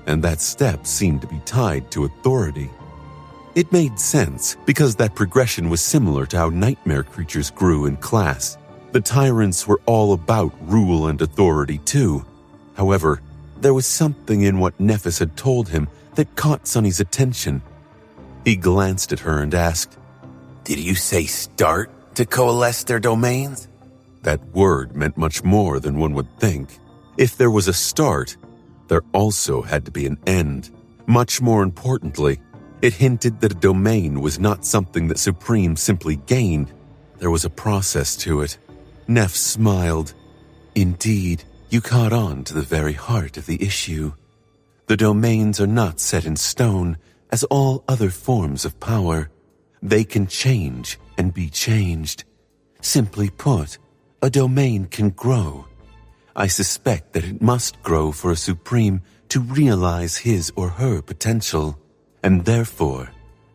and that step seemed to be tied to authority. It made sense because that progression was similar to how nightmare creatures grew in class. The tyrants were all about rule and authority too. However, there was something in what Nephis had told him that caught Sunny's attention. He glanced at her and asked, Did you say start to coalesce their domains? That word meant much more than one would think. If there was a start, there also had to be an end. Much more importantly, it hinted that a domain was not something that Supreme simply gained. There was a process to it. Neff smiled. Indeed, you caught on to the very heart of the issue. The domains are not set in stone, as all other forms of power. They can change and be changed. Simply put, a domain can grow. I suspect that it must grow for a Supreme to realize his or her potential, and therefore,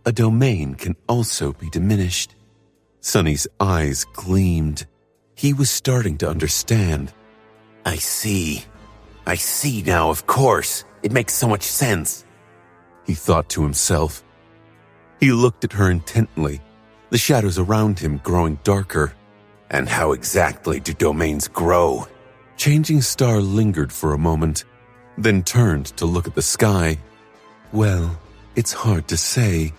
a domain can also be diminished. Sonny's eyes gleamed. He was starting to understand. I see now, of course. It makes so much sense, he thought to himself. He looked at her intently, the shadows around him growing darker. And how exactly do domains grow? Changing Star lingered for a moment, then turned to look at the sky. Well, it's hard to say.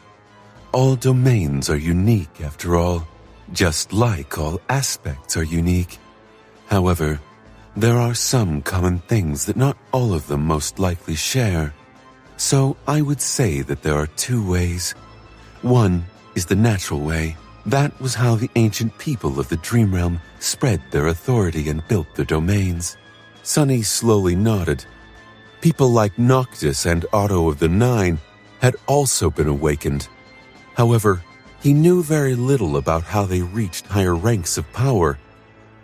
All domains are unique, after all, just like all aspects are unique. However, there are some common things that not all of them most likely share. So I would say that there are two ways. One is the natural way. That was how the ancient people of the Dream Realm spread their authority and built their domains. Sonny slowly nodded. People like Noctis and Otto of the Nine had also been awakened. However, he knew very little about how they reached higher ranks of power.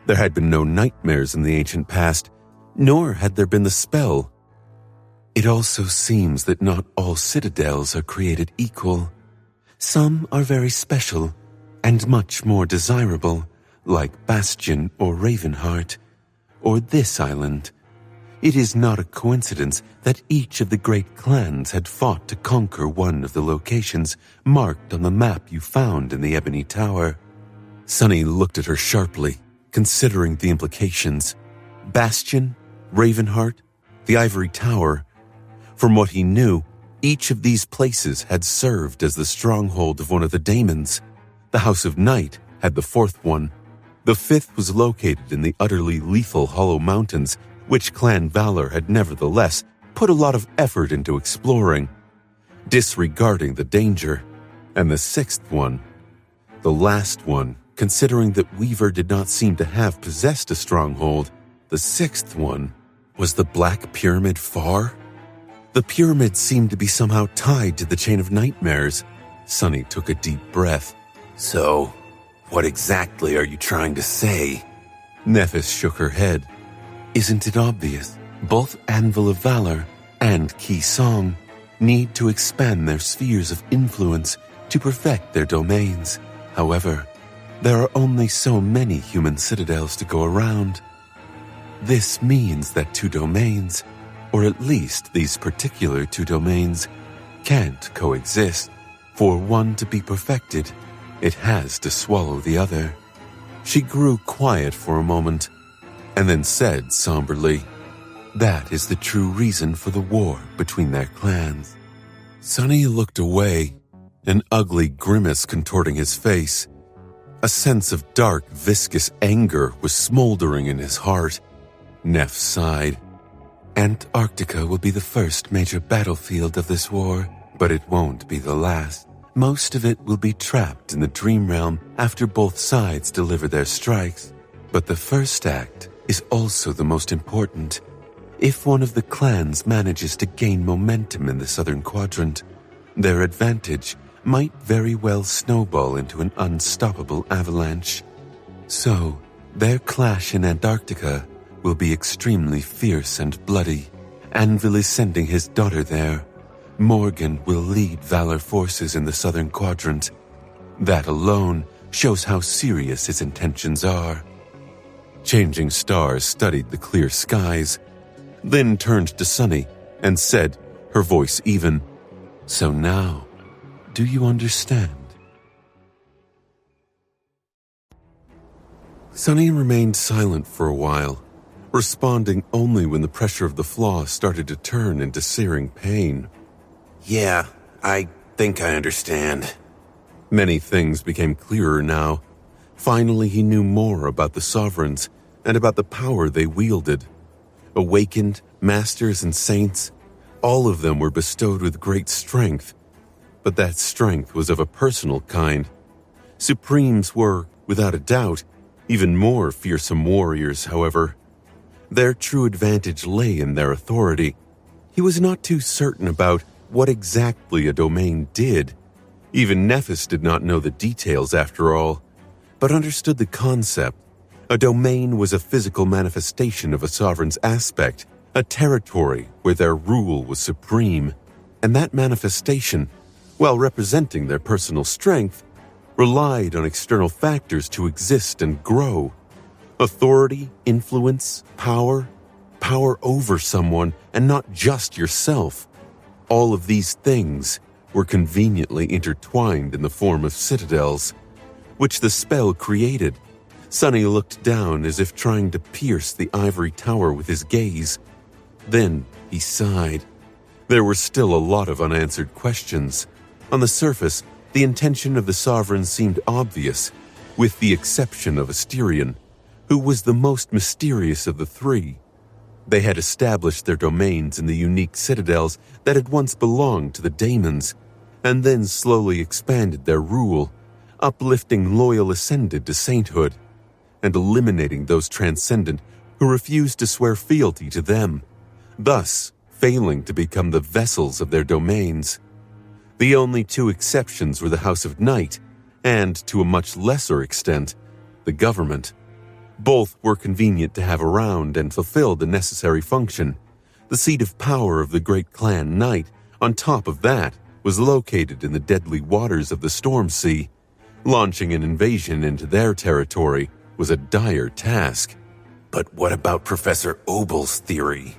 There had been no nightmares in the ancient past, nor had there been the spell. It also seems that not all citadels are created equal. Some are very special and much more desirable, like Bastion or Ravenheart, or this island. It is not a coincidence that each of the great clans had fought to conquer one of the locations marked on the map you found in the Ebony Tower. Sonny looked at her sharply, considering the implications. Bastion, Ravenheart, the Ivory Tower. From what he knew, each of these places had served as the stronghold of one of the daemons. The House of Night had the fourth one. The fifth was located in the utterly lethal Hollow Mountains, which Clan Valor had nevertheless put a lot of effort into exploring, disregarding the danger. And the sixth one, the last one, considering that Weaver did not seem to have possessed a stronghold, the sixth one was the Black Pyramid Far? The pyramid seemed to be somehow tied to the Chain of Nightmares. Sonny took a deep breath. So, what exactly are you trying to say? Nephis shook her head. Isn't it obvious? Both Anvil of Valor and Ki Song need to expand their spheres of influence to perfect their domains. However, there are only so many human citadels to go around. This means that two domains, or at least these particular two domains, can't coexist. For one to be perfected, it has to swallow the other. She grew quiet for a moment, and then said somberly, That is the true reason for the war between their clans. Sonny looked away, an ugly grimace contorting his face. A sense of dark, viscous anger was smoldering in his heart. Neff sighed. Antarctica will be the first major battlefield of this war, but it won't be the last. Most of it will be trapped in the Dream Realm after both sides deliver their strikes. But the first act is also the most important. If one of the clans manages to gain momentum in the southern quadrant, their advantage might very well snowball into an unstoppable avalanche. So, their clash in Antarctica will be extremely fierce and bloody. Anvil is sending his daughter there. Morgan will lead Valor forces in the southern quadrant. That alone shows how serious his intentions are. Changing Stars studied the clear skies, then turned to Sonny and said, her voice even, So now, do you understand? Sonny remained silent for a while, responding only when the pressure of the flaw started to turn into searing pain. Yeah, I think I understand. Many things became clearer now. Finally, he knew more about the Sovereigns and about the power they wielded. Awakened, masters, and saints, all of them were bestowed with great strength. But that strength was of a personal kind. Supremes were, without a doubt, Even more fearsome warriors, however. Their true advantage lay in their authority. He was not too certain about what exactly a domain did. Even Nephis did not know the details after all, but understood the concept. A domain was a physical manifestation of a sovereign's aspect, a territory where their rule was supreme, and that manifestation, while representing their personal strength, relied on external factors to exist and grow. Authority, influence, power over someone, and not just yourself. All of these things were conveniently intertwined in the form of citadels, which the spell created. Sonny looked down as if trying to pierce the ivory tower with his gaze. Then he sighed. There were still a lot of unanswered questions. On the surface, the intention of the Sovereign seemed obvious, with the exception of Asterion, who was the most mysterious of the three. They had established their domains in the unique citadels that had once belonged to the daemons, and then slowly expanded their rule, uplifting loyal ascended to sainthood, and eliminating those transcendent who refused to swear fealty to them, thus failing to become the vessels of their domains. The only two exceptions were the House of Night and, to a much lesser extent, the government. Both were convenient to have around and fulfilled the necessary function. The seat of power of the great clan Night, on top of that, was located in the deadly waters of the Storm Sea. Launching an invasion into their territory was a dire task. But what about Professor Obel's theory?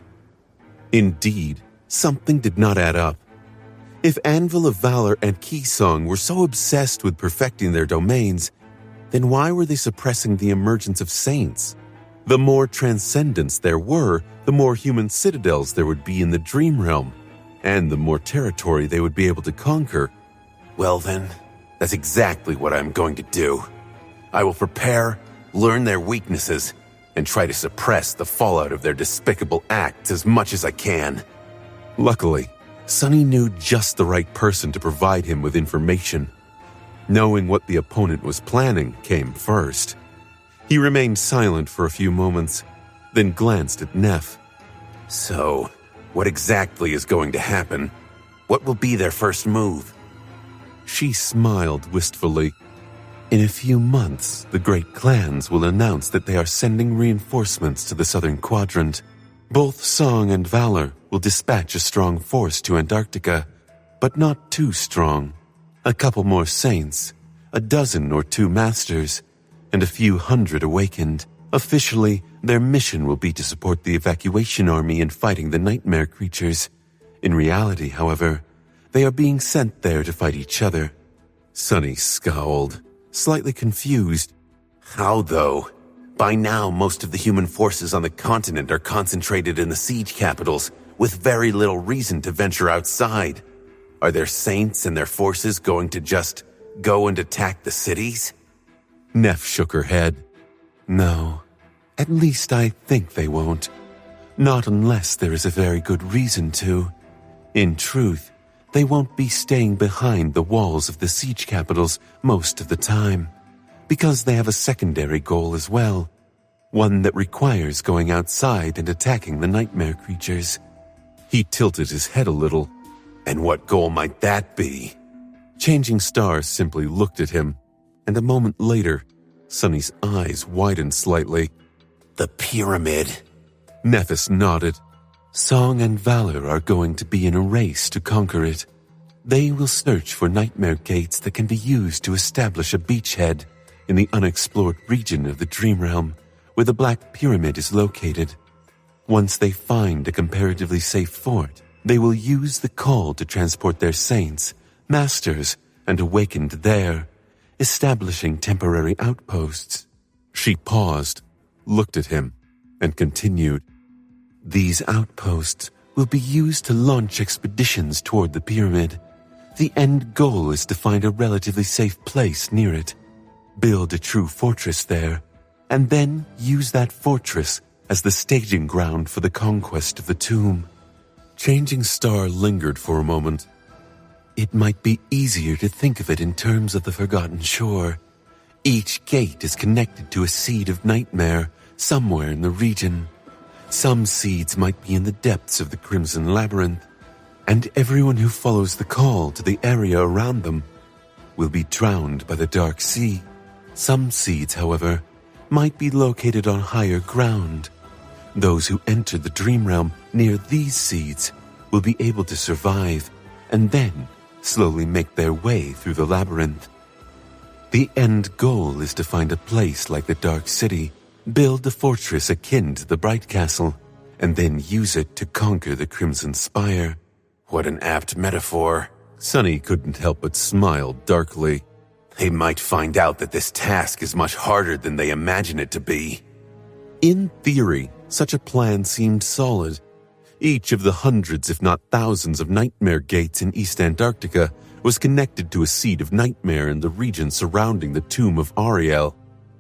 Indeed, something did not add up. If Anvil of Valor and Keysong were so obsessed with perfecting their domains, then why were they suppressing the emergence of saints? The more transcendence there were, the more human citadels there would be in the Dream Realm, and the more territory they would be able to conquer. Well then, that's exactly what I'm going to do. I will prepare, learn their weaknesses, and try to suppress the fallout of their despicable acts as much as I can. Luckily, Sonny knew just the right person to provide him with information. Knowing what the opponent was planning came first. He remained silent for a few moments, then glanced at Neph. So, what exactly is going to happen? What will be their first move? She smiled wistfully. In a few months, the great clans will announce that they are sending reinforcements to the southern quadrant. Both Song and Valor will dispatch a strong force to Antarctica, but not too strong. A couple more saints, a dozen or two masters, and a few hundred awakened. Officially, their mission will be to support the evacuation army in fighting the nightmare creatures. In reality, however, they are being sent there to fight each other. Sonny scowled, slightly confused. How, though? By now, most of the human forces on the continent are concentrated in the siege capitals, with very little reason to venture outside. Are their saints and their forces going to just go and attack the cities? Neph shook her head. No, at least I think they won't. Not unless there is a very good reason to. In truth, they won't be staying behind the walls of the siege capitals most of the time, because they have a secondary goal as well, one that requires going outside and attacking the nightmare creatures. He tilted his head a little. And what goal might that be? Changing Star simply looked at him, and a moment later, Sonny's eyes widened slightly. The pyramid. Nephis nodded. Song and Valor are going to be in a race to conquer it. They will search for nightmare gates that can be used to establish a beachhead in the unexplored region of the Dream Realm, where the Black Pyramid is located. Once they find a comparatively safe fort, they will use the call to transport their saints, masters, and awakened there, establishing temporary outposts. She paused, looked at him, and continued. These outposts will be used to launch expeditions toward the pyramid. The end goal is to find a relatively safe place near it, build a true fortress there, and then use that fortress as the staging ground for the conquest of the tomb. Changing Star lingered for a moment. It might be easier to think of it in terms of the Forgotten Shore. Each gate is connected to a seed of nightmare somewhere in the region. Some seeds might be in the depths of the Crimson Labyrinth, and everyone who follows the call to the area around them will be drowned by the Dark Sea. Some seeds, however, might be located on higher ground. Those who enter the dream realm near these seeds will be able to survive and then slowly make their way through the labyrinth. The end goal is to find a place like the Dark City, build a fortress akin to the Bright Castle, and then use it to conquer the Crimson Spire. What an apt metaphor. Sonny couldn't help but smile darkly. They might find out that this task is much harder than they imagine it to be. In theory, such a plan seemed solid. Each of the hundreds, if not thousands, of nightmare gates in East Antarctica was connected to a seed of nightmare in the region surrounding the tomb of Ariel.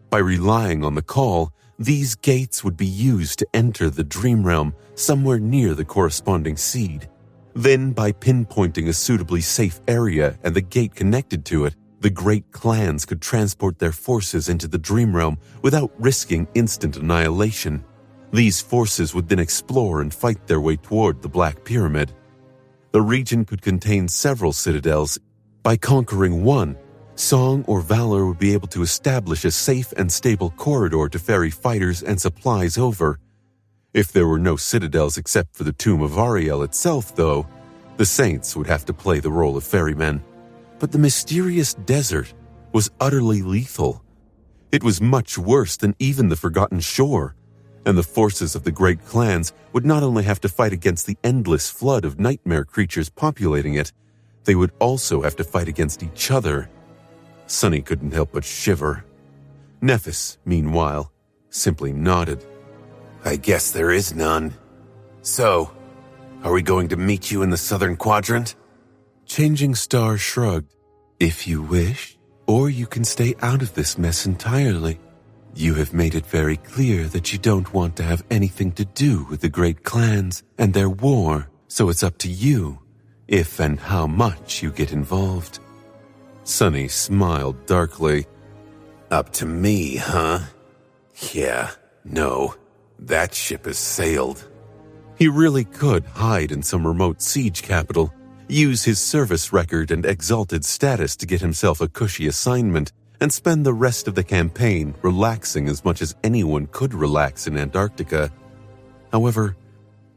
By relying on the call, these gates would be used to enter the dream realm somewhere near the corresponding seed. Then, by pinpointing a suitably safe area and the gate connected to it, the great clans could transport their forces into the dream realm without risking instant annihilation. These forces would then explore and fight their way toward the Black Pyramid. The region could contain several citadels. By conquering one, Song or Valor would be able to establish a safe and stable corridor to ferry fighters and supplies over. If there were no citadels except for the tomb of Ariel itself, though, the Saints would have to play the role of ferrymen. But the mysterious desert was utterly lethal. It was much worse than even the Forgotten Shore, and the forces of the great clans would not only have to fight against the endless flood of nightmare creatures populating it, they would also have to fight against each other. Sonny couldn't help but shiver. Nephis, meanwhile, simply nodded. I guess there is none. So, are we going to meet you in the southern quadrant? Changing Star shrugged. If you wish, or you can stay out of this mess entirely. You have made it very clear that you don't want to have anything to do with the great clans and their war, so it's up to you, if and how much you get involved. Sonny smiled darkly. Up to me, huh? Yeah, no, that ship has sailed. He really could hide in some remote siege capital, use his service record and exalted status to get himself a cushy assignment, and spend the rest of the campaign relaxing as much as anyone could relax in Antarctica. However,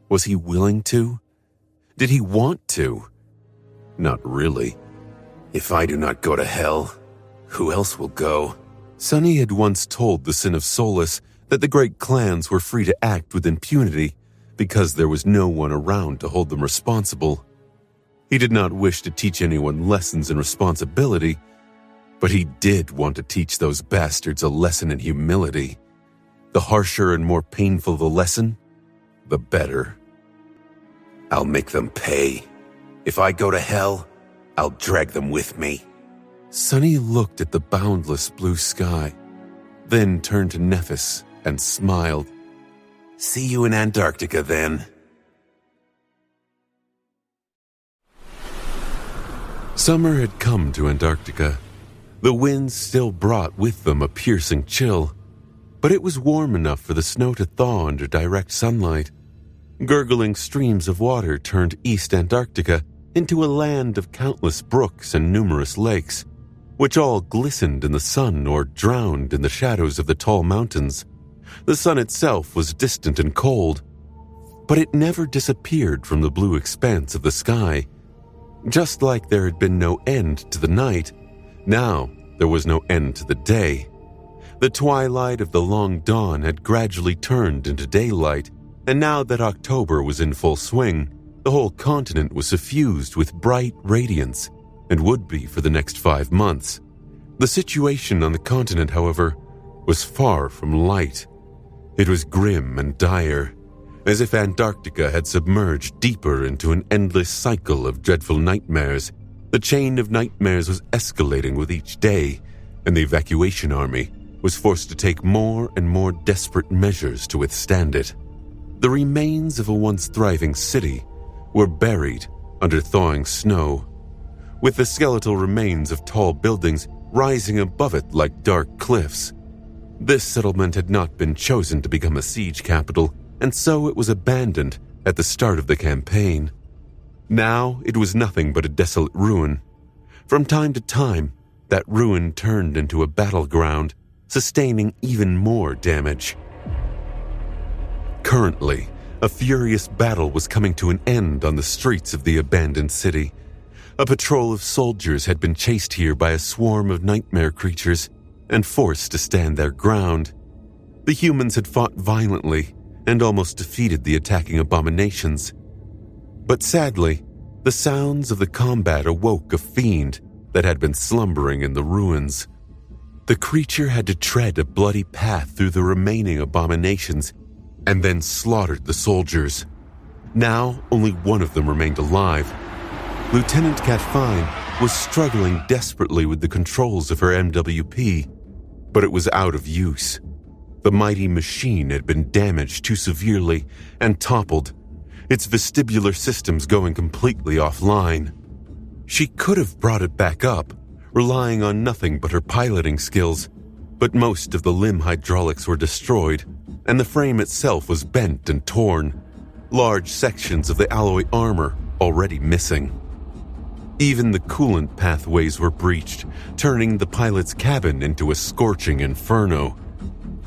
was he willing to? Did he want to? Not really. If I do not go to hell, who else will go? Sonny had once told the Sin of Solus that the great clans were free to act with impunity because there was no one around to hold them responsible. He did not wish to teach anyone lessons in responsibility, but he did want to teach those bastards a lesson in humility. The harsher and more painful the lesson, the better. I'll make them pay. If I go to hell, I'll drag them with me. Sonny looked at the boundless blue sky, then turned to Nephis and smiled. See you in Antarctica, then. Summer had come to Antarctica. The winds still brought with them a piercing chill, but it was warm enough for the snow to thaw under direct sunlight. Gurgling streams of water turned East Antarctica into a land of countless brooks and numerous lakes, which all glistened in the sun or drowned in the shadows of the tall mountains. The sun itself was distant and cold, but it never disappeared from the blue expanse of the sky. Just like there had been no end to the night, now there was no end to the day. The twilight of the long dawn had gradually turned into daylight, and now that October was in full swing, the whole continent was suffused with bright radiance, and would be for the next 5 months. The situation on the continent, however, was far from light. It was grim and dire, as if Antarctica had submerged deeper into an endless cycle of dreadful nightmares. The chain of nightmares was escalating with each day, and the evacuation army was forced to take more and more desperate measures to withstand it. The remains of a once thriving city were buried under thawing snow, with the skeletal remains of tall buildings rising above it like dark cliffs. This settlement had not been chosen to become a siege capital, and so it was abandoned at the start of the campaign. Now it was nothing but a desolate ruin. From time to time, that ruin turned into a battleground, sustaining even more damage. Currently, a furious battle was coming to an end on the streets of the abandoned city. A patrol of soldiers had been chased here by a swarm of nightmare creatures and forced to stand their ground. The humans had fought violently and almost defeated the attacking abominations. But sadly, the sounds of the combat awoke a fiend that had been slumbering in the ruins. The creature had to tread a bloody path through the remaining abominations and then slaughtered the soldiers. Now, only one of them remained alive. Lieutenant Cat Fine was struggling desperately with the controls of her MWP, but it was out of use. The mighty machine had been damaged too severely and toppled, its vestibular systems going completely offline. She could have brought it back up, relying on nothing but her piloting skills, but most of the limb hydraulics were destroyed, and the frame itself was bent and torn, large sections of the alloy armor already missing. Even the coolant pathways were breached, turning the pilot's cabin into a scorching inferno.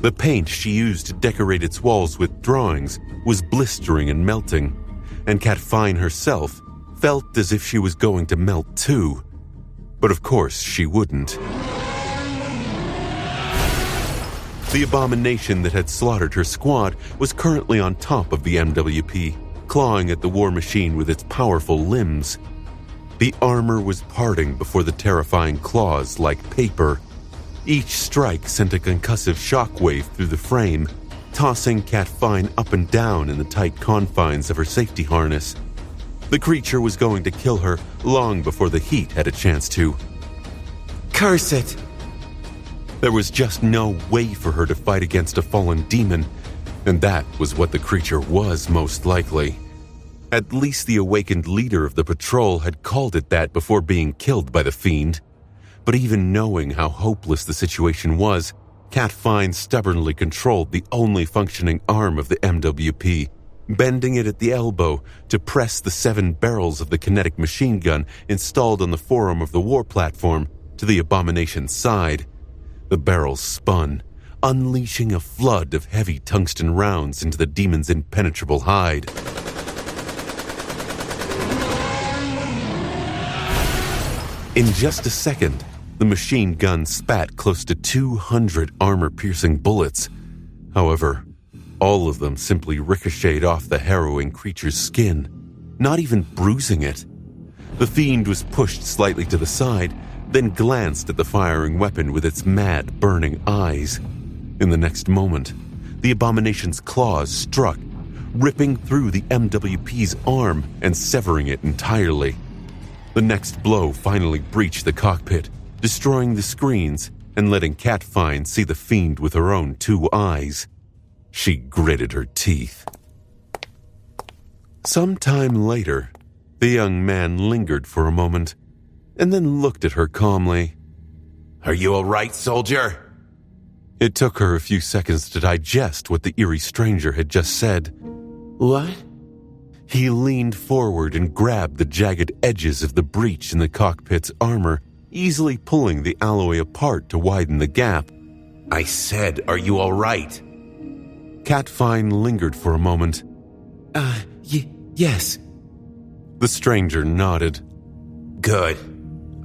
The paint she used to decorate its walls with drawings was blistering and melting, and Cat Fine herself felt as if she was going to melt too. But of course she wouldn't. The abomination that had slaughtered her squad was currently on top of the MWP, clawing at the war machine with its powerful limbs. The armor was parting before the terrifying claws like paper. Each strike sent a concussive shockwave through the frame, tossing Cat Fine up and down in the tight confines of her safety harness. The creature was going to kill her long before the heat had a chance to. Curse it! There was just no way for her to fight against a fallen demon, and that was what the creature was most likely. At least the awakened leader of the patrol had called it that before being killed by the fiend. But even knowing how hopeless the situation was, Cat Fine stubbornly controlled the only functioning arm of the MWP, bending it at the elbow to press the 7 barrels of the kinetic machine gun installed on the forearm of the war platform to the abomination's side. The barrels spun, unleashing a flood of heavy tungsten rounds into the demon's impenetrable hide. In just a second, the machine gun spat close to 200 armor-piercing bullets. However, all of them simply ricocheted off the harrowing creature's skin, not even bruising it. The fiend was pushed slightly to the side, then glanced at the firing weapon with its mad, burning eyes. In the next moment, the abomination's claws struck, ripping through the MWP's arm and severing it entirely. The next blow finally breached the cockpit, destroying the screens and letting Cat Fine see the fiend with her own 2 eyes. She gritted her teeth. Some time later, the young man lingered for a moment and then looked at her calmly. Are you all right, soldier? It took her a few seconds to digest what the eerie stranger had just said. What? He leaned forward and grabbed the jagged edges of the breach in the cockpit's armor, easily pulling the alloy apart to widen the gap. I said, are you all right? Cat Fine lingered for a moment. Yes. The stranger nodded. Good.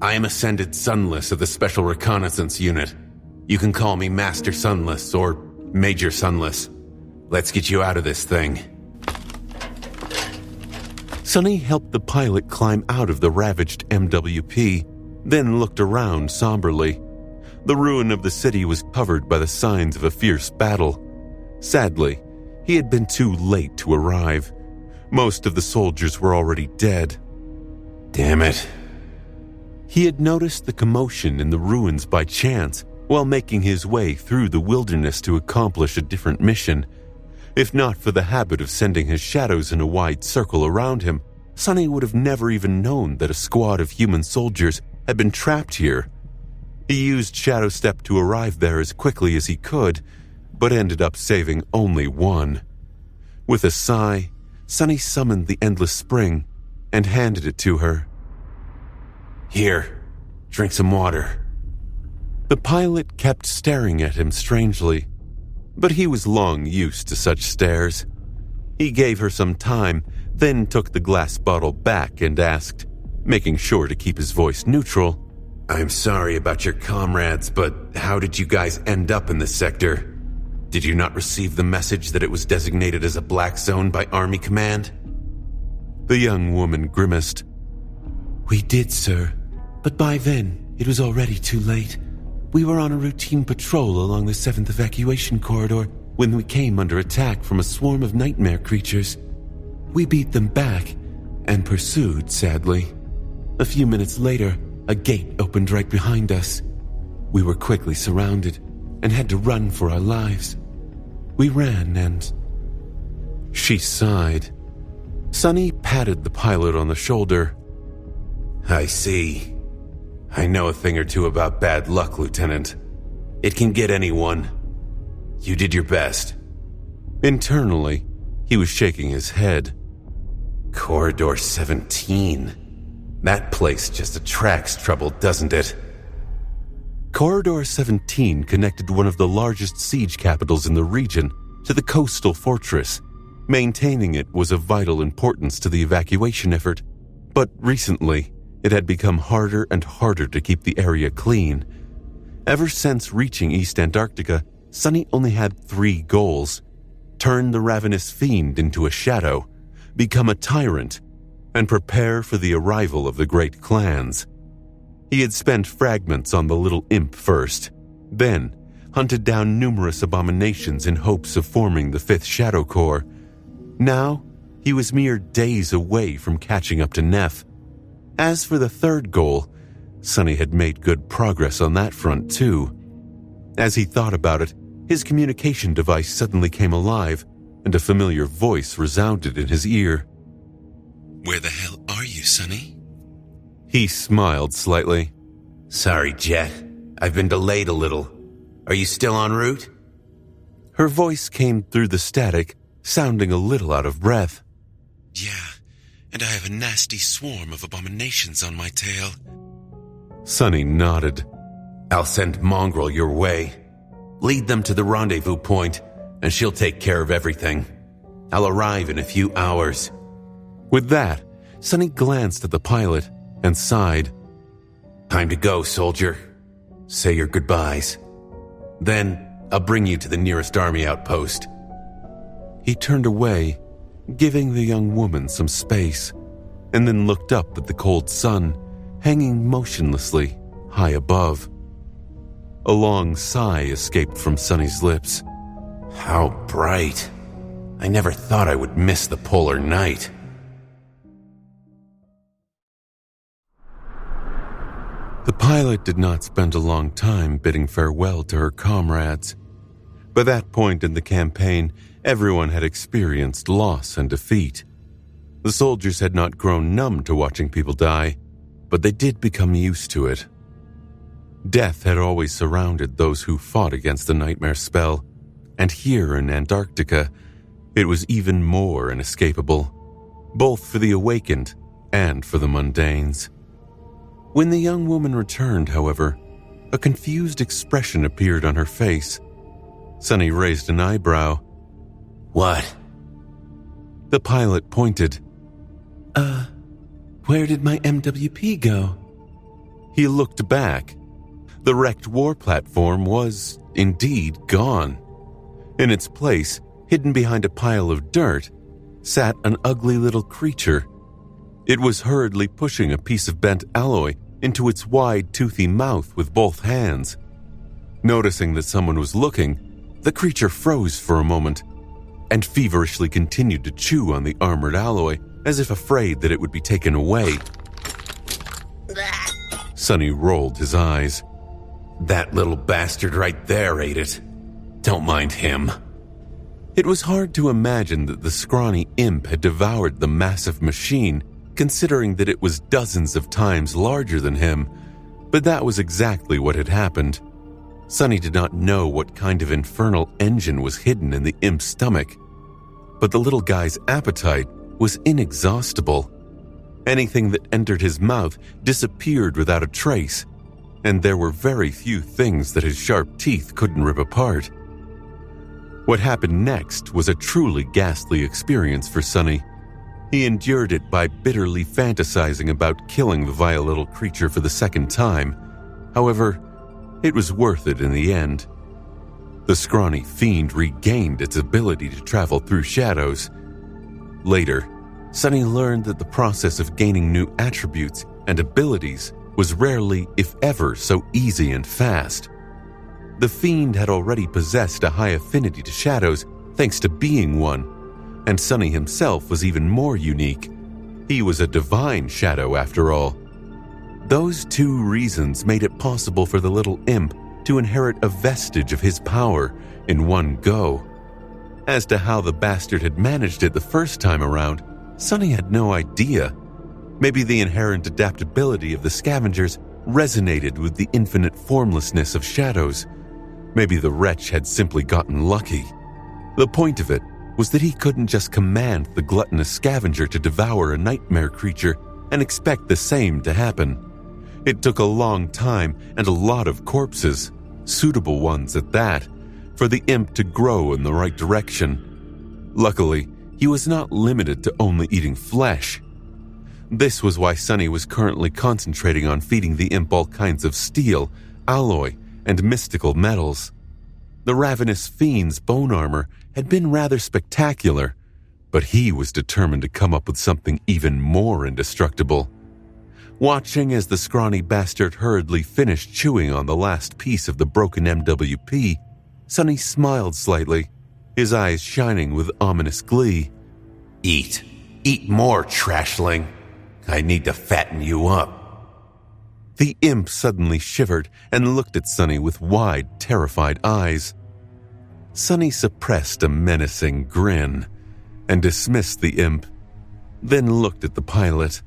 I am Ascended Sunless of the Special Reconnaissance Unit. You can call me Master Sunless or Major Sunless. Let's get you out of this thing. Sunny helped the pilot climb out of the ravaged MWP, then looked around somberly. The ruin of the city was covered by the signs of a fierce battle. Sadly, he had been too late to arrive. Most of the soldiers were already dead. Damn it. He had noticed the commotion in the ruins by chance while making his way through the wilderness to accomplish a different mission. If not for the habit of sending his shadows in a wide circle around him, Sunny would have never even known that a squad of human soldiers had been trapped here. He used Shadow Step to arrive there as quickly as he could, but ended up saving only one. With a sigh, Sunny summoned the Endless Spring and handed it to her. Here, drink some water. The pilot kept staring at him strangely, but he was long used to such stares. He gave her some time, then took the glass bottle back and asked, making sure to keep his voice neutral, I'm sorry about your comrades, but how did you guys end up in this sector? Did you not receive the message that it was designated as a black zone by Army Command? The young woman grimaced. We did, sir, but by then it was already too late. We were on a routine patrol along the 7th evacuation corridor when we came under attack from a swarm of nightmare creatures. We beat them back and pursued, sadly. A few minutes later, a gate opened right behind us. We were quickly surrounded and had to run for our lives. We ran and... She sighed. Sunny patted the pilot on the shoulder. I see. I know a thing or two about bad luck, Lieutenant. It can get anyone. You did your best. Internally, he was shaking his head. Corridor 17. That place just attracts trouble, doesn't it? Corridor 17 connected one of the largest siege capitals in the region to the coastal fortress. Maintaining it was of vital importance to the evacuation effort, but recently it had become harder and harder to keep the area clean. Ever since reaching East Antarctica, Sunny only had 3 goals: turn the ravenous fiend into a shadow, become a tyrant, and prepare for the arrival of the great clans. He had spent fragments on the little imp first, then hunted down numerous abominations in hopes of forming the 5th Shadow Corps. Now, he was mere days away from catching up to Neff. As for the 3rd goal, Sunny had made good progress on that front too. As he thought about it, his communication device suddenly came alive, and a familiar voice resounded in his ear. Where the hell are you, Sunny? He smiled slightly. Sorry, Jet. I've been delayed a little. Are you still en route? Her voice came through the static, sounding a little out of breath. Yeah, and I have a nasty swarm of abominations on my tail. Sunny nodded. I'll send Mongrel your way. Lead them to the rendezvous point, and she'll take care of everything. I'll arrive in a few hours. With that, Sunny glanced at the pilot and sighed. Time to go, soldier. Say your goodbyes. Then I'll bring you to the nearest army outpost. He turned away, giving the young woman some space, and then looked up at the cold sun, hanging motionlessly high above. A long sigh escaped from Sunny's lips. How bright. I never thought I would miss the polar night. The pilot did not spend a long time bidding farewell to her comrades. By that point in the campaign, everyone had experienced loss and defeat. The soldiers had not grown numb to watching people die, but they did become used to it. Death had always surrounded those who fought against the nightmare spell, and here in Antarctica, it was even more inescapable, both for the awakened and for the mundanes. When the young woman returned, however, a confused expression appeared on her face. Sunny raised an eyebrow. What? The pilot pointed. Where did my MWP go? He looked back. The wrecked war platform was, indeed, gone. In its place, hidden behind a pile of dirt, sat an ugly little creature. It was hurriedly pushing a piece of bent alloy into its wide, toothy mouth with both hands. Noticing that someone was looking, the creature froze for a moment and feverishly continued to chew on the armored alloy as if afraid that it would be taken away. Sunny rolled his eyes. That little bastard right there ate it. Don't mind him. It was hard to imagine that the scrawny imp had devoured the massive machine, considering that it was dozens of times larger than him, But that was exactly what had happened. Sonny did not know what kind of infernal engine was hidden in the imp's stomach, but the little guy's appetite was inexhaustible. Anything that entered his mouth disappeared without a trace, and there were very few things that his sharp teeth couldn't rip apart. What happened next was a truly ghastly experience for Sonny. He endured it by bitterly fantasizing about killing the vile little creature for the second time. However, it was worth it in the end. The scrawny fiend regained its ability to travel through shadows. Later, Sonny learned that the process of gaining new attributes and abilities was rarely, if ever, so easy and fast. The fiend had already possessed a high affinity to shadows thanks to being one, and Sonny himself was even more unique. He was a divine shadow after all. Those two reasons made it possible for the little imp to inherit a vestige of his power in one go. As to how the bastard had managed it the first time around, Sonny had no idea. Maybe the inherent adaptability of the scavengers resonated with the infinite formlessness of shadows. Maybe the wretch had simply gotten lucky. The point of it was that he couldn't just command the gluttonous scavenger to devour a nightmare creature and expect the same to happen. It took a long time and a lot of corpses, suitable ones at that, for the imp to grow in the right direction. Luckily, he was not limited to only eating flesh. This was why Sonny was currently concentrating on feeding the imp all kinds of steel, alloy, and mystical metals. The ravenous fiend's bone armor had been rather spectacular, but he was determined to come up with something even more indestructible. Watching as the scrawny bastard hurriedly finished chewing on the last piece of the broken MWP, Sonny smiled slightly, his eyes shining with ominous glee. Eat. Eat more, trashling. I need to fatten you up. The imp suddenly shivered and looked at Sonny with wide, terrified eyes. Sonny suppressed a menacing grin and dismissed the imp, then looked at the pilot.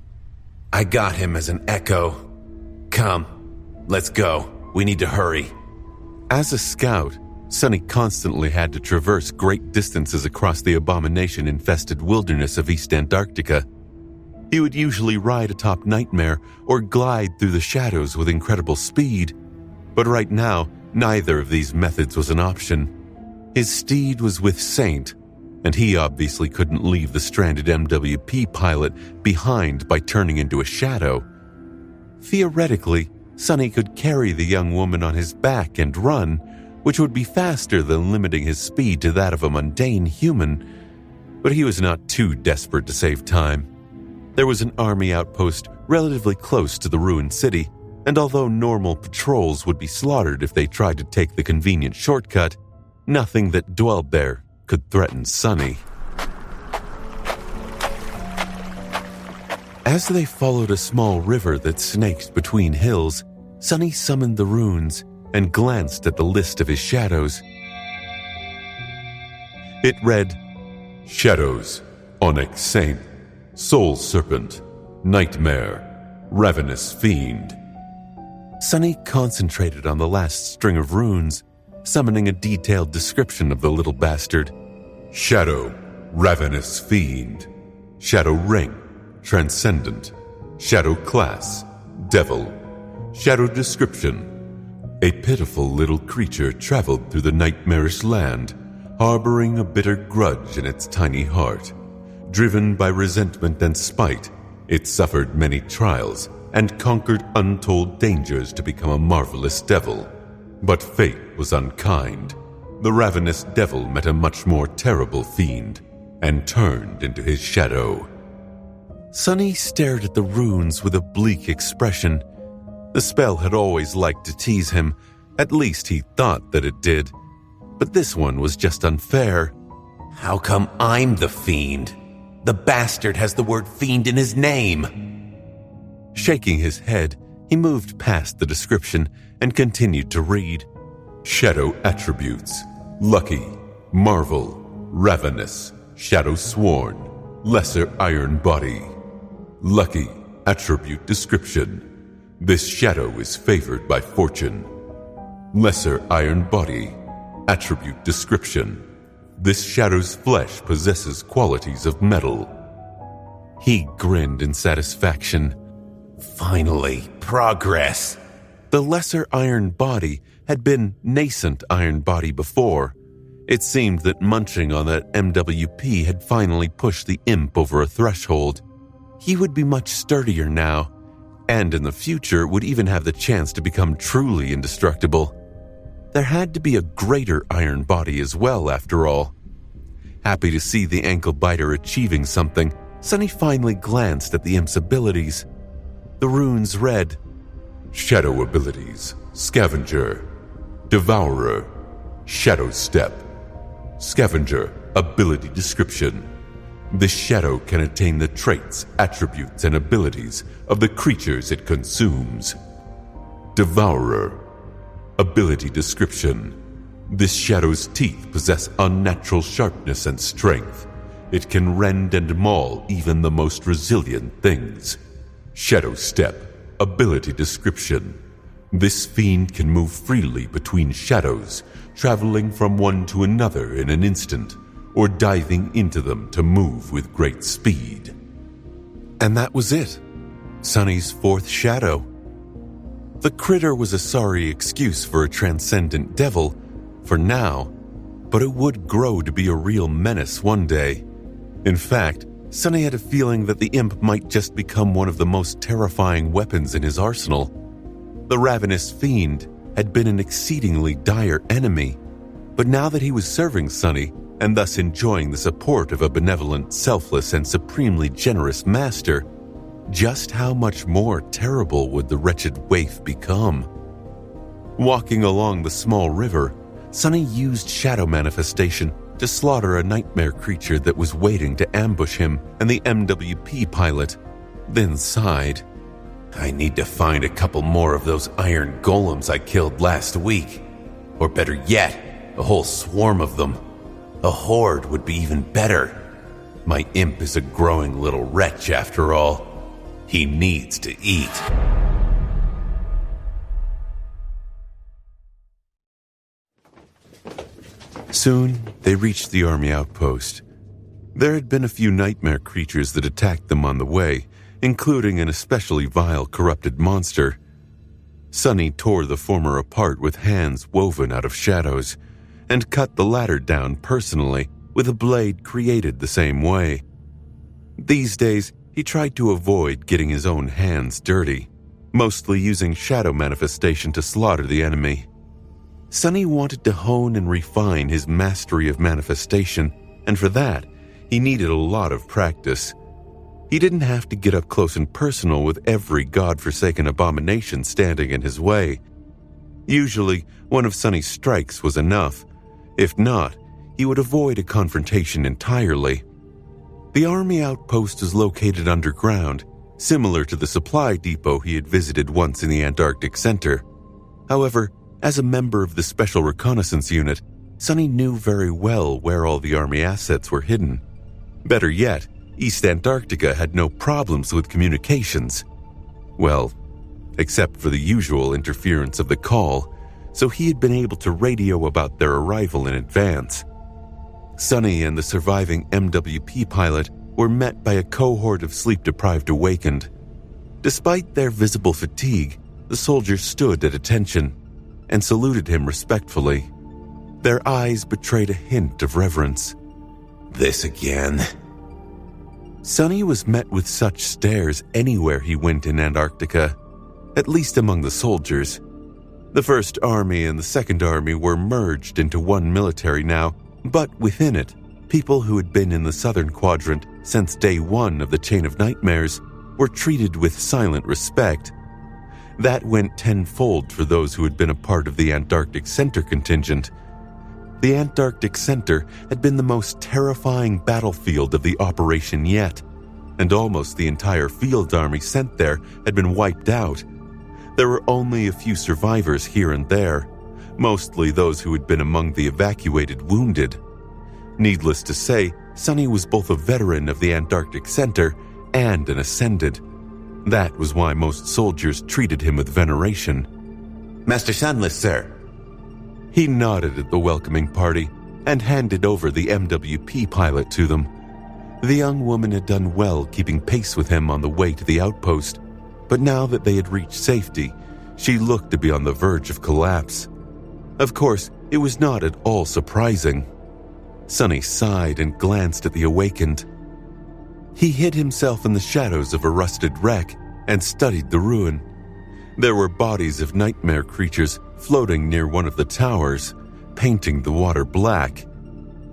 I got him as an echo. Come, let's go. We need to hurry. As a scout, Sonny constantly had to traverse great distances across the abomination-infested wilderness of East Antarctica. He would usually ride atop Nightmare or glide through the shadows with incredible speed, but right now, neither of these methods was an option. His steed was with Saint, and he obviously couldn't leave the stranded MWP pilot behind by turning into a shadow. Theoretically, Sonny could carry the young woman on his back and run, which would be faster than limiting his speed to that of a mundane human, but he was not too desperate to save time. There was an army outpost relatively close to the ruined city, and although normal patrols would be slaughtered if they tried to take the convenient shortcut, nothing that dwelled there could threaten Sonny. As they followed a small river that snaked between hills, Sonny summoned the runes and glanced at the list of his shadows. It read, Shadows, Onyx Saint, Soul Serpent, Nightmare, Ravenous Fiend. Sonny concentrated on the last string of runes, summoning a detailed description of the little bastard. Shadow, Ravenous Fiend. Shadow Ring, Transcendent. Shadow Class, Devil. Shadow Description. A pitiful little creature traveled through the nightmarish land, harboring a bitter grudge in its tiny heart. Driven by resentment and spite, it suffered many trials and conquered untold dangers to become a marvelous devil. But fate was unkind. The ravenous devil met a much more terrible fiend and turned into his shadow. Sonny stared at the runes with a bleak expression. The spell had always liked to tease him, at least he thought that it did. But this one was just unfair. How come I'm the fiend? The bastard has the word fiend in his name. Shaking his head, he moved past the description and continued to read. Shadow Attributes. Lucky, Marvel, Ravenous, Shadow Sworn, Lesser Iron Body. Lucky Attribute Description. This shadow is favored by fortune. Lesser iron body. Attribute description. This shadow's flesh possesses qualities of metal. He grinned in satisfaction. Finally, progress. The lesser iron body had been nascent iron body before. It seemed that munching on that MWP had finally pushed the imp over a threshold. He would be much sturdier now, and in the future would even have the chance to become truly indestructible. There had to be a greater iron body as well, after all. Happy to see the ankle biter achieving something, Sunny finally glanced at the imp's abilities. The runes read, Shadow abilities, Scavenger, Devourer, Shadow Step. Scavenger ability description. This shadow can attain the traits, attributes, and abilities of the creatures it consumes. Devourer ability description. This shadow's teeth possess unnatural sharpness and strength. It can rend and maul even the most resilient things. Shadow Step ability description. This fiend can move freely between shadows, traveling from one to another in an instant, or diving into them to move with great speed. And that was it. Sunny's fourth shadow. The critter was a sorry excuse for a transcendent devil, for now, but it would grow to be a real menace one day. In fact, Sunny had a feeling that the imp might just become one of the most terrifying weapons in his arsenal. The ravenous fiend had been an exceedingly dire enemy, but now that he was serving Sunny, and thus enjoying the support of a benevolent, selfless, and supremely generous master, just how much more terrible would the wretched waif become? Walking along the small river, Sunny used shadow manifestation to slaughter a nightmare creature that was waiting to ambush him and the MWP pilot, then sighed. I need to find a couple more of those iron golems I killed last week. Or better yet, a whole swarm of them. A horde would be even better. My imp is a growing little wretch after all. He needs to eat. Soon, they reached the army outpost. There had been a few nightmare creatures that attacked them on the way, including an especially vile, corrupted monster. Sunny tore the former apart with hands woven out of shadows, and cut the latter down personally with a blade created the same way. These days, he tried to avoid getting his own hands dirty, mostly using shadow manifestation to slaughter the enemy. Sunny wanted to hone and refine his mastery of manifestation, and for that, he needed a lot of practice. He didn't have to get up close and personal with every godforsaken abomination standing in his way. Usually, one of Sunny's strikes was enough. If not, he would avoid a confrontation entirely. The army outpost is located underground, similar to the supply depot he had visited once in the Antarctic Center. However, as a member of the Special Reconnaissance Unit, Sunny knew very well where all the army assets were hidden. Better yet, East Antarctica had no problems with communications. Well, except for the usual interference of the call, so he had been able to radio about their arrival in advance. Sunny and the surviving MWP pilot were met by a cohort of sleep-deprived awakened. Despite their visible fatigue, the soldiers stood at attention and saluted him respectfully. Their eyes betrayed a hint of reverence. This again? Sunny was met with such stares anywhere he went in Antarctica, at least among the soldiers. The First Army and the Second Army were merged into one military now, but within it, people who had been in the Southern Quadrant since day one of the Chain of Nightmares were treated with silent respect. That went tenfold for those who had been a part of the Antarctic Center contingent. The Antarctic Center had been the most terrifying battlefield of the operation yet, and almost the entire field army sent there had been wiped out. There were only a few survivors here and there, mostly those who had been among the evacuated wounded. Needless to say, Sunny was both a veteran of the Antarctic Center and an Ascended. That was why most soldiers treated him with veneration. Master Sunless, sir. He nodded at the welcoming party and handed over the MWP pilot to them. The young woman had done well keeping pace with him on the way to the outpost, but now that they had reached safety, she looked to be on the verge of collapse. Of course, it was not at all surprising. Sonny sighed and glanced at the awakened. He hid himself in the shadows of a rusted wreck and studied the ruin. There were bodies of nightmare creatures floating near one of the towers, painting the water black.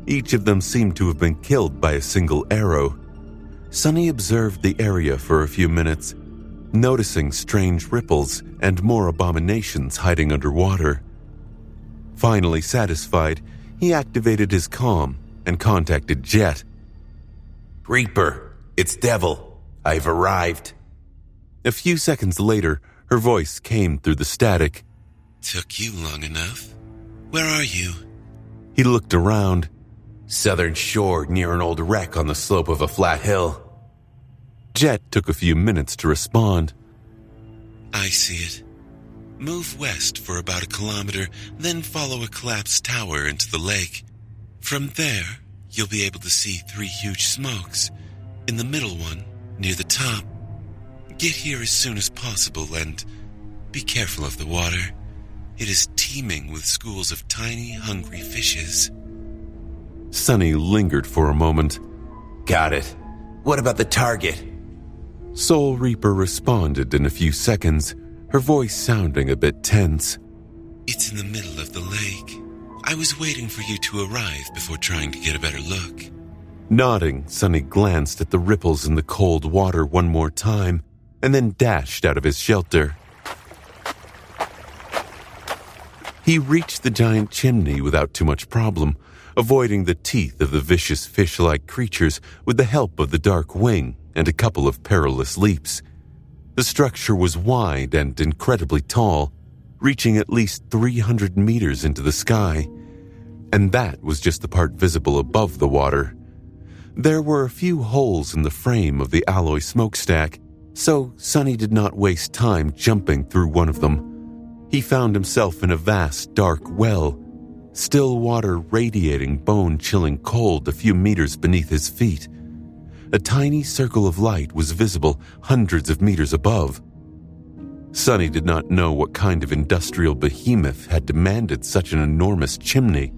Each of them seemed to have been killed by a single arrow. Sonny observed the area for a few minutes, noticing strange ripples and more abominations hiding underwater. Finally satisfied, he activated his comm and contacted Jet. Reaper, it's Devil. I've arrived. A few seconds later, her voice came through the static. Took you long enough. Where are you? He looked around. Southern shore near an old wreck on the slope of a flat hill. Jet took a few minutes to respond. I see it. Move west for about 1 kilometer, then follow a collapsed tower into the lake. From there, you'll be able to see 3 huge smokes. In the middle one, near the top. Get here as soon as possible and be careful of the water. It is teeming with schools of tiny, hungry fishes. Sonny lingered for a moment. Got it. What about the target? Soul Reaper responded in a few seconds, her voice sounding a bit tense. It's in the middle of the lake. I was waiting for you to arrive before trying to get a better look. Nodding, Sonny glanced at the ripples in the cold water one more time, and then dashed out of his shelter. He reached the giant chimney without too much problem, avoiding the teeth of the vicious fish-like creatures with the help of the dark wing and a couple of perilous leaps. The structure was wide and incredibly tall, reaching at least 300 meters into the sky, and that was just the part visible above the water. There were a few holes in the frame of the alloy smokestack, so Sonny did not waste time jumping through one of them. He found himself in a vast, dark well, still water radiating bone-chilling cold a few meters beneath his feet. A tiny circle of light was visible hundreds of meters above. Sonny did not know what kind of industrial behemoth had demanded such an enormous chimney.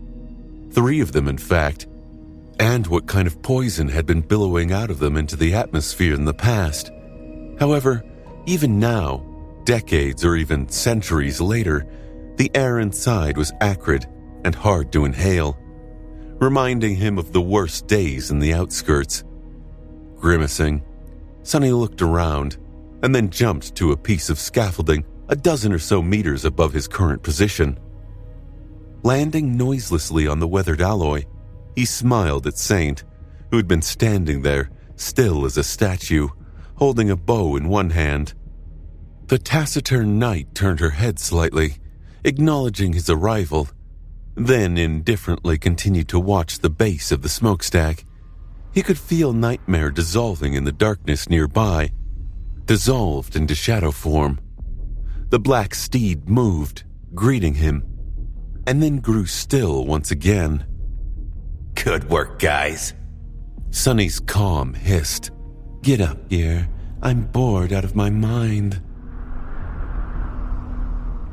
3 of them, in fact, and what kind of poison had been billowing out of them into the atmosphere in the past. However, even now, decades or even centuries later, the air inside was acrid and hard to inhale, reminding him of the worst days in the outskirts. Grimacing, Sonny looked around and then jumped to a piece of scaffolding a dozen or so meters above his current position. Landing noiselessly on the weathered alloy, he smiled at Saint, who had been standing there, still as a statue, holding a bow in one hand. The taciturn knight turned her head slightly, acknowledging his arrival, then indifferently continued to watch the base of the smokestack. He could feel Nightmare dissolving in the darkness nearby, dissolved into shadow form. The black steed moved, greeting him, and then grew still once again. Good work, guys. Sonny's calm hissed. Get up here. I'm bored out of my mind.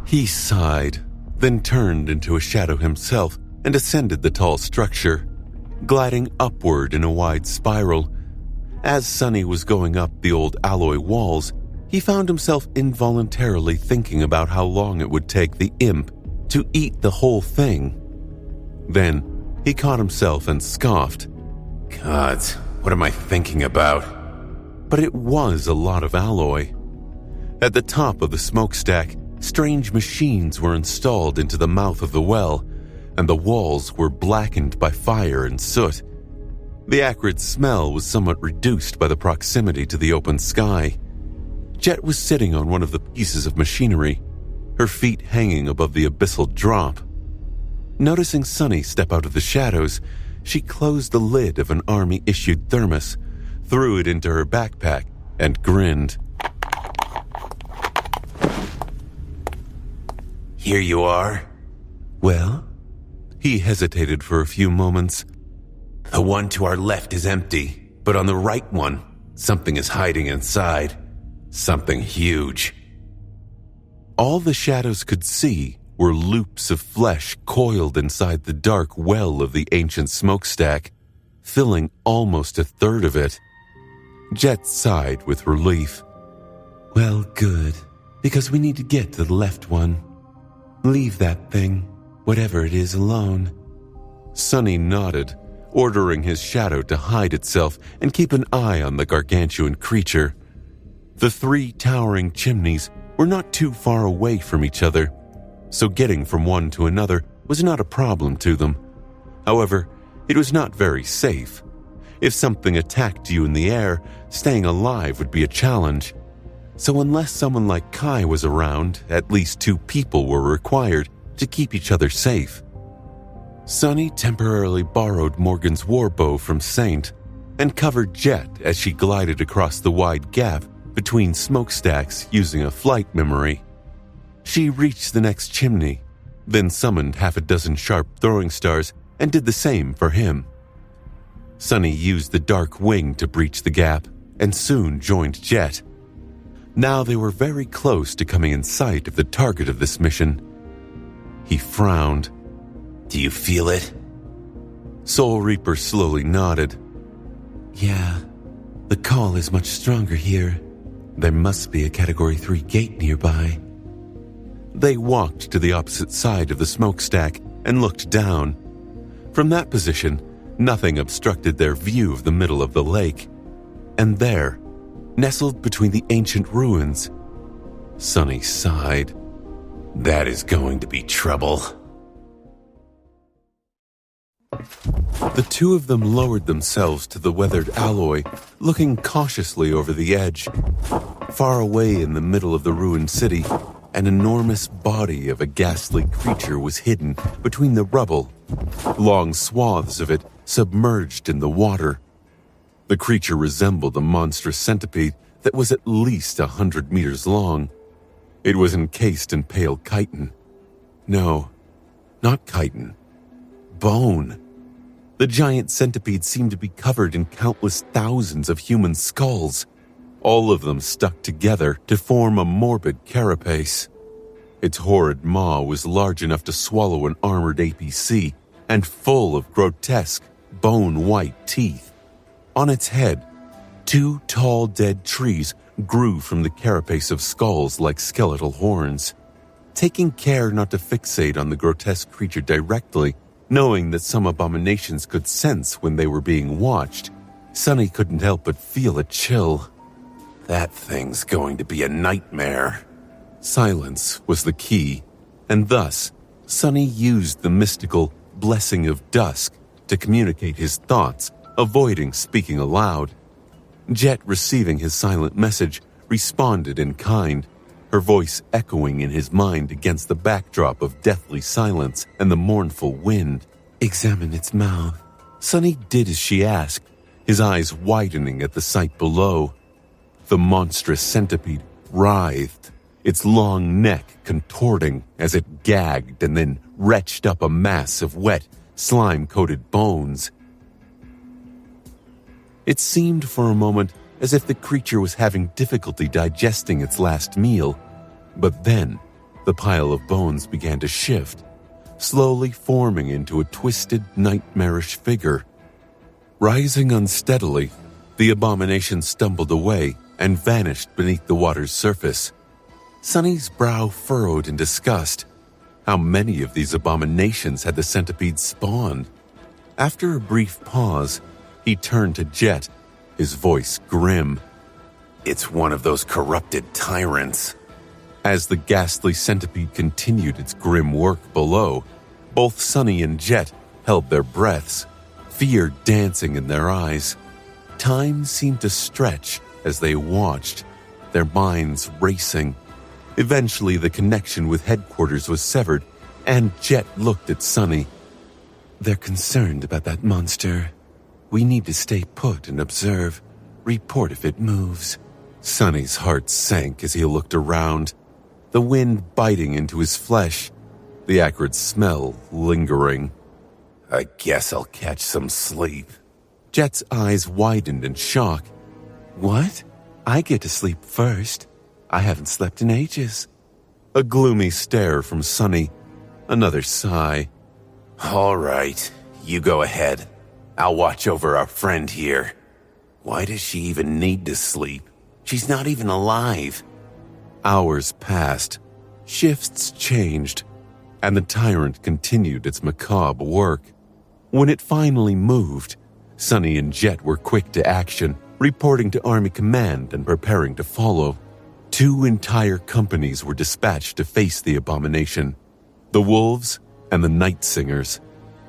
He sighed, then turned into a shadow himself and ascended the tall structure, gliding upward in a wide spiral. As Sonny was going up the old alloy walls, he found himself involuntarily thinking about how long it would take the imp to eat the whole thing. Then he caught himself and scoffed. Gods, what am I thinking about? But it was a lot of alloy. At the top of the smokestack, strange machines were installed into the mouth of the well, and the walls were blackened by fire and soot. The acrid smell was somewhat reduced by the proximity to the open sky. Jet was sitting on one of the pieces of machinery, her feet hanging above the abyssal drop. Noticing Sonny step out of the shadows, she closed the lid of an army-issued thermos, threw it into her backpack, and grinned. Here you are. Well? He hesitated for a few moments. The one to our left is empty, but on the right one, something is hiding inside. Something huge. All the shadows could see were loops of flesh coiled inside the dark well of the ancient smokestack, filling almost a third of it. Jet sighed with relief. Well, good, because we need to get to the left one. Leave that thing, whatever it is, alone. Sonny nodded, ordering his shadow to hide itself and keep an eye on the gargantuan creature. The 3 towering chimneys were not too far away from each other, so getting from one to another was not a problem to them. However, it was not very safe. If something attacked you in the air, staying alive would be a challenge. So unless someone like Kai was around, at least 2 people were required to keep each other safe. Sonny temporarily borrowed Morgan's warbow from Saint and covered Jet as she glided across the wide gap between smokestacks using a flight memory. She reached the next chimney, then summoned half a dozen sharp throwing stars and did the same for him. Sonny used the dark wing to breach the gap and soon joined Jet. Now they were very close to coming in sight of the target of this mission. He frowned. Do you feel it? Soul Reaper slowly nodded. Yeah, the call is much stronger here. There must be a Category 3 gate nearby. They walked to the opposite side of the smokestack and looked down. From that position, nothing obstructed their view of the middle of the lake. And there, nestled between the ancient ruins, Sonny sighed. That is going to be trouble. The 2 of them lowered themselves to the weathered alloy, looking cautiously over the edge. Far away in the middle of the ruined city, an enormous body of a ghastly creature was hidden between the rubble, long swaths of it submerged in the water. The creature resembled a monstrous centipede that was at least 100 meters long. It was encased in pale chitin. No, not chitin. Bone. The giant centipede seemed to be covered in countless thousands of human skulls, all of them stuck together to form a morbid carapace. Its horrid maw was large enough to swallow an armored APC and full of grotesque, bone-white teeth. On its head, 2 tall dead trees grew from the carapace of skulls like skeletal horns. Taking care not to fixate on the grotesque creature directly, knowing that some abominations could sense when they were being watched, Sonny couldn't help but feel a chill. That thing's going to be a nightmare. Silence was the key, and thus, Sonny used the mystical blessing of dusk to communicate his thoughts, avoiding speaking aloud. Jet, receiving his silent message, responded in kind, her voice echoing in his mind against the backdrop of deathly silence and the mournful wind. Examine its mouth. Sonny did as she asked, his eyes widening at the sight below. The monstrous centipede writhed, its long neck contorting as it gagged and then retched up a mass of wet, slime-coated bones. It seemed for a moment as if the creature was having difficulty digesting its last meal. But then, the pile of bones began to shift, slowly forming into a twisted, nightmarish figure. Rising unsteadily, the abomination stumbled away and vanished beneath the water's surface. Sonny's brow furrowed in disgust. How many of these abominations had the centipede spawned? After a brief pause, he turned to Jet, his voice grim. It's one of those corrupted tyrants. As the ghastly centipede continued its grim work below, both Sonny and Jet held their breaths, fear dancing in their eyes. Time seemed to stretch as they watched, their minds racing. Eventually, the connection with headquarters was severed, and Jet looked at Sonny. They're concerned about that monster. We need to stay put and observe. Report if it moves. Sonny's heart sank as he looked around. the wind biting into his flesh, the acrid smell lingering. I guess I'll catch some sleep. Jet's eyes widened in shock. What? I get to sleep first. I haven't slept in ages. A gloomy stare from Sunny. Another sigh. All right, you go ahead. I'll watch over our friend here. Why does she even need to sleep? She's not even alive. Hours passed. Shifts changed. And the tyrant continued its macabre work. When it finally moved, Sunny and Jet were quick to action, reporting to Army Command and preparing to follow. 2 entire companies were dispatched to face the abomination, the Wolves and the Night Singers.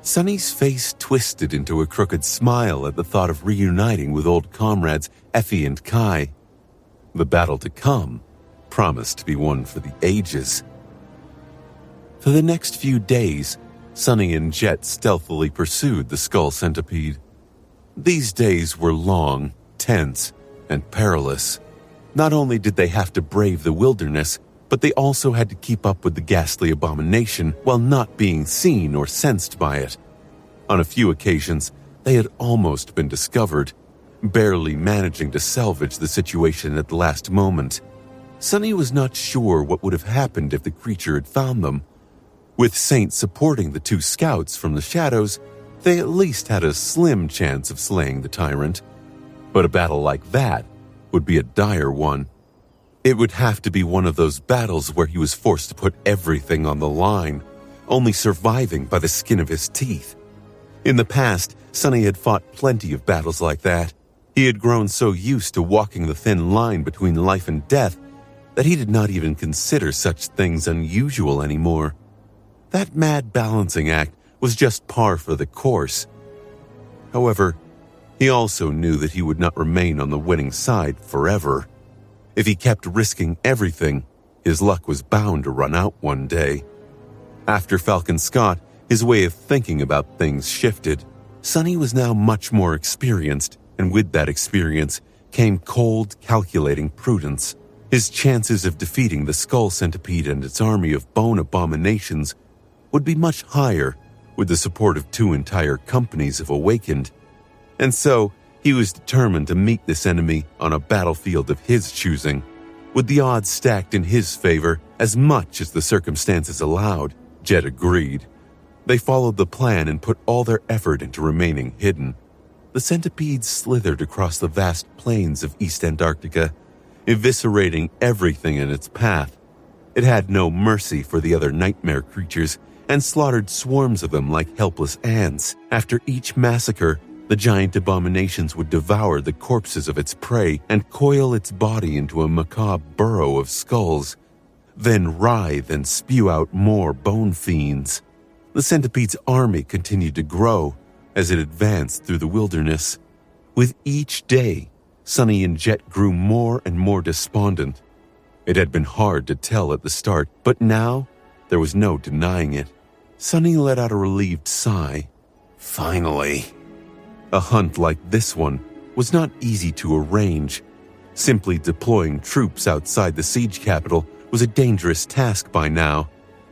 Sunny's face twisted into a crooked smile at the thought of reuniting with old comrades Effie and Kai. The battle to come promised to be one for the ages. For the next few days, Sunny and Jet stealthily pursued the Skull Centipede. These days were long, tense, and perilous. Not only did they have to brave the wilderness, but they also had to keep up with the ghastly abomination while not being seen or sensed by it. On a few occasions, they had almost been discovered, barely managing to salvage the situation at the last moment. Sunny was not sure what would have happened if the creature had found them. With Saint supporting the 2 scouts from the shadows, they at least had a slim chance of slaying the tyrant. But a battle like that would be a dire one. It would have to be one of those battles where he was forced to put everything on the line, only surviving by the skin of his teeth. In the past, Sunny had fought plenty of battles like that. He had grown so used to walking the thin line between life and death that he did not even consider such things unusual anymore. That mad balancing act was just par for the course. However, he also knew that he would not remain on the winning side forever. If he kept risking everything, his luck was bound to run out one day. After Falcon Scott, his way of thinking about things shifted. Sunny was now much more experienced, and with that experience came cold, calculating prudence. His chances of defeating the Skull Centipede and its army of bone abominations would be much higher with the support of 2 entire companies of Awakened. And so, he was determined to meet this enemy on a battlefield of his choosing, with the odds stacked in his favor as much as the circumstances allowed. Jet agreed. They followed the plan and put all their effort into remaining hidden. The centipede slithered across the vast plains of East Antarctica, eviscerating everything in its path. It had no mercy for the other nightmare creatures and slaughtered swarms of them like helpless ants. After each massacre, the giant abominations would devour the corpses of its prey and coil its body into a macabre burrow of skulls, then writhe and spew out more bone fiends. The centipede's army continued to grow as it advanced through the wilderness. With each day, Sunny and Jet grew more and more despondent. It had been hard to tell at the start, but now there was no denying it. Sunny let out a relieved sigh. Finally. A hunt like this one was not easy to arrange. Simply deploying troops outside the siege capital was a dangerous task by now.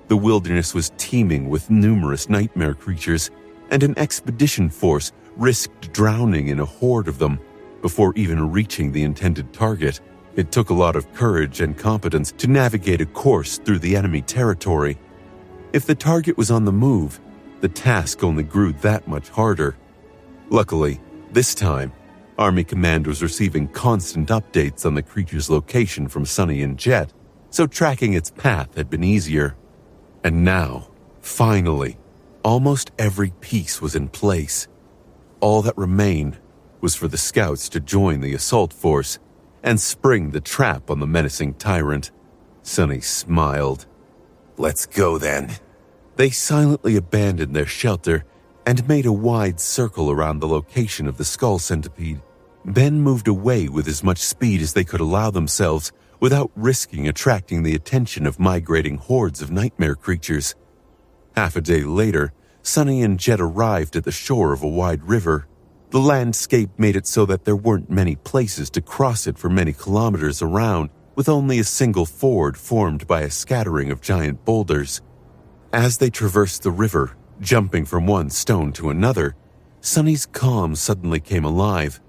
The wilderness was teeming with numerous nightmare creatures, and an expedition force risked drowning in a horde of them before even reaching the intended target. It took a lot of courage and competence to navigate a course through the enemy territory. If the target was on the move, the task only grew that much harder. Luckily, this time, Army Command was receiving constant updates on the creature's location from Sunny and Jet, so tracking its path had been easier. And now, finally, almost every piece was in place. All that remained was for the scouts to join the assault force and spring the trap on the menacing tyrant. Sunny smiled. Let's go then. They silently abandoned their shelter and made a wide circle around the location of the Skull Centipede. Ben moved away with as much speed as they could allow themselves without risking attracting the attention of migrating hordes of nightmare creatures. Half a day later, Sunny and Jet arrived at the shore of a wide river. The landscape made it so that there weren't many places to cross it for many kilometers around, with only a single ford formed by a scattering of giant boulders. As they traversed the river, jumping from one stone to another, Sonny's calm suddenly came alive.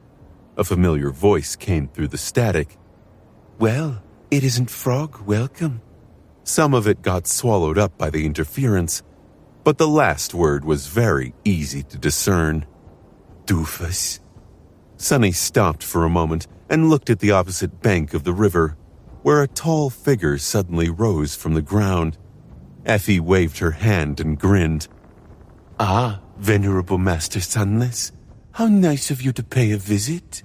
A familiar voice came through the static. Well, it isn't Frog welcome. Some of it got swallowed up by the interference, but the last word was very easy to discern. Doofus. Sonny stopped for a moment and looked at the opposite bank of the river, where a tall figure suddenly rose from the ground. Effie waved her hand and grinned. Ah, Venerable Master Sunless, how nice of you to pay a visit.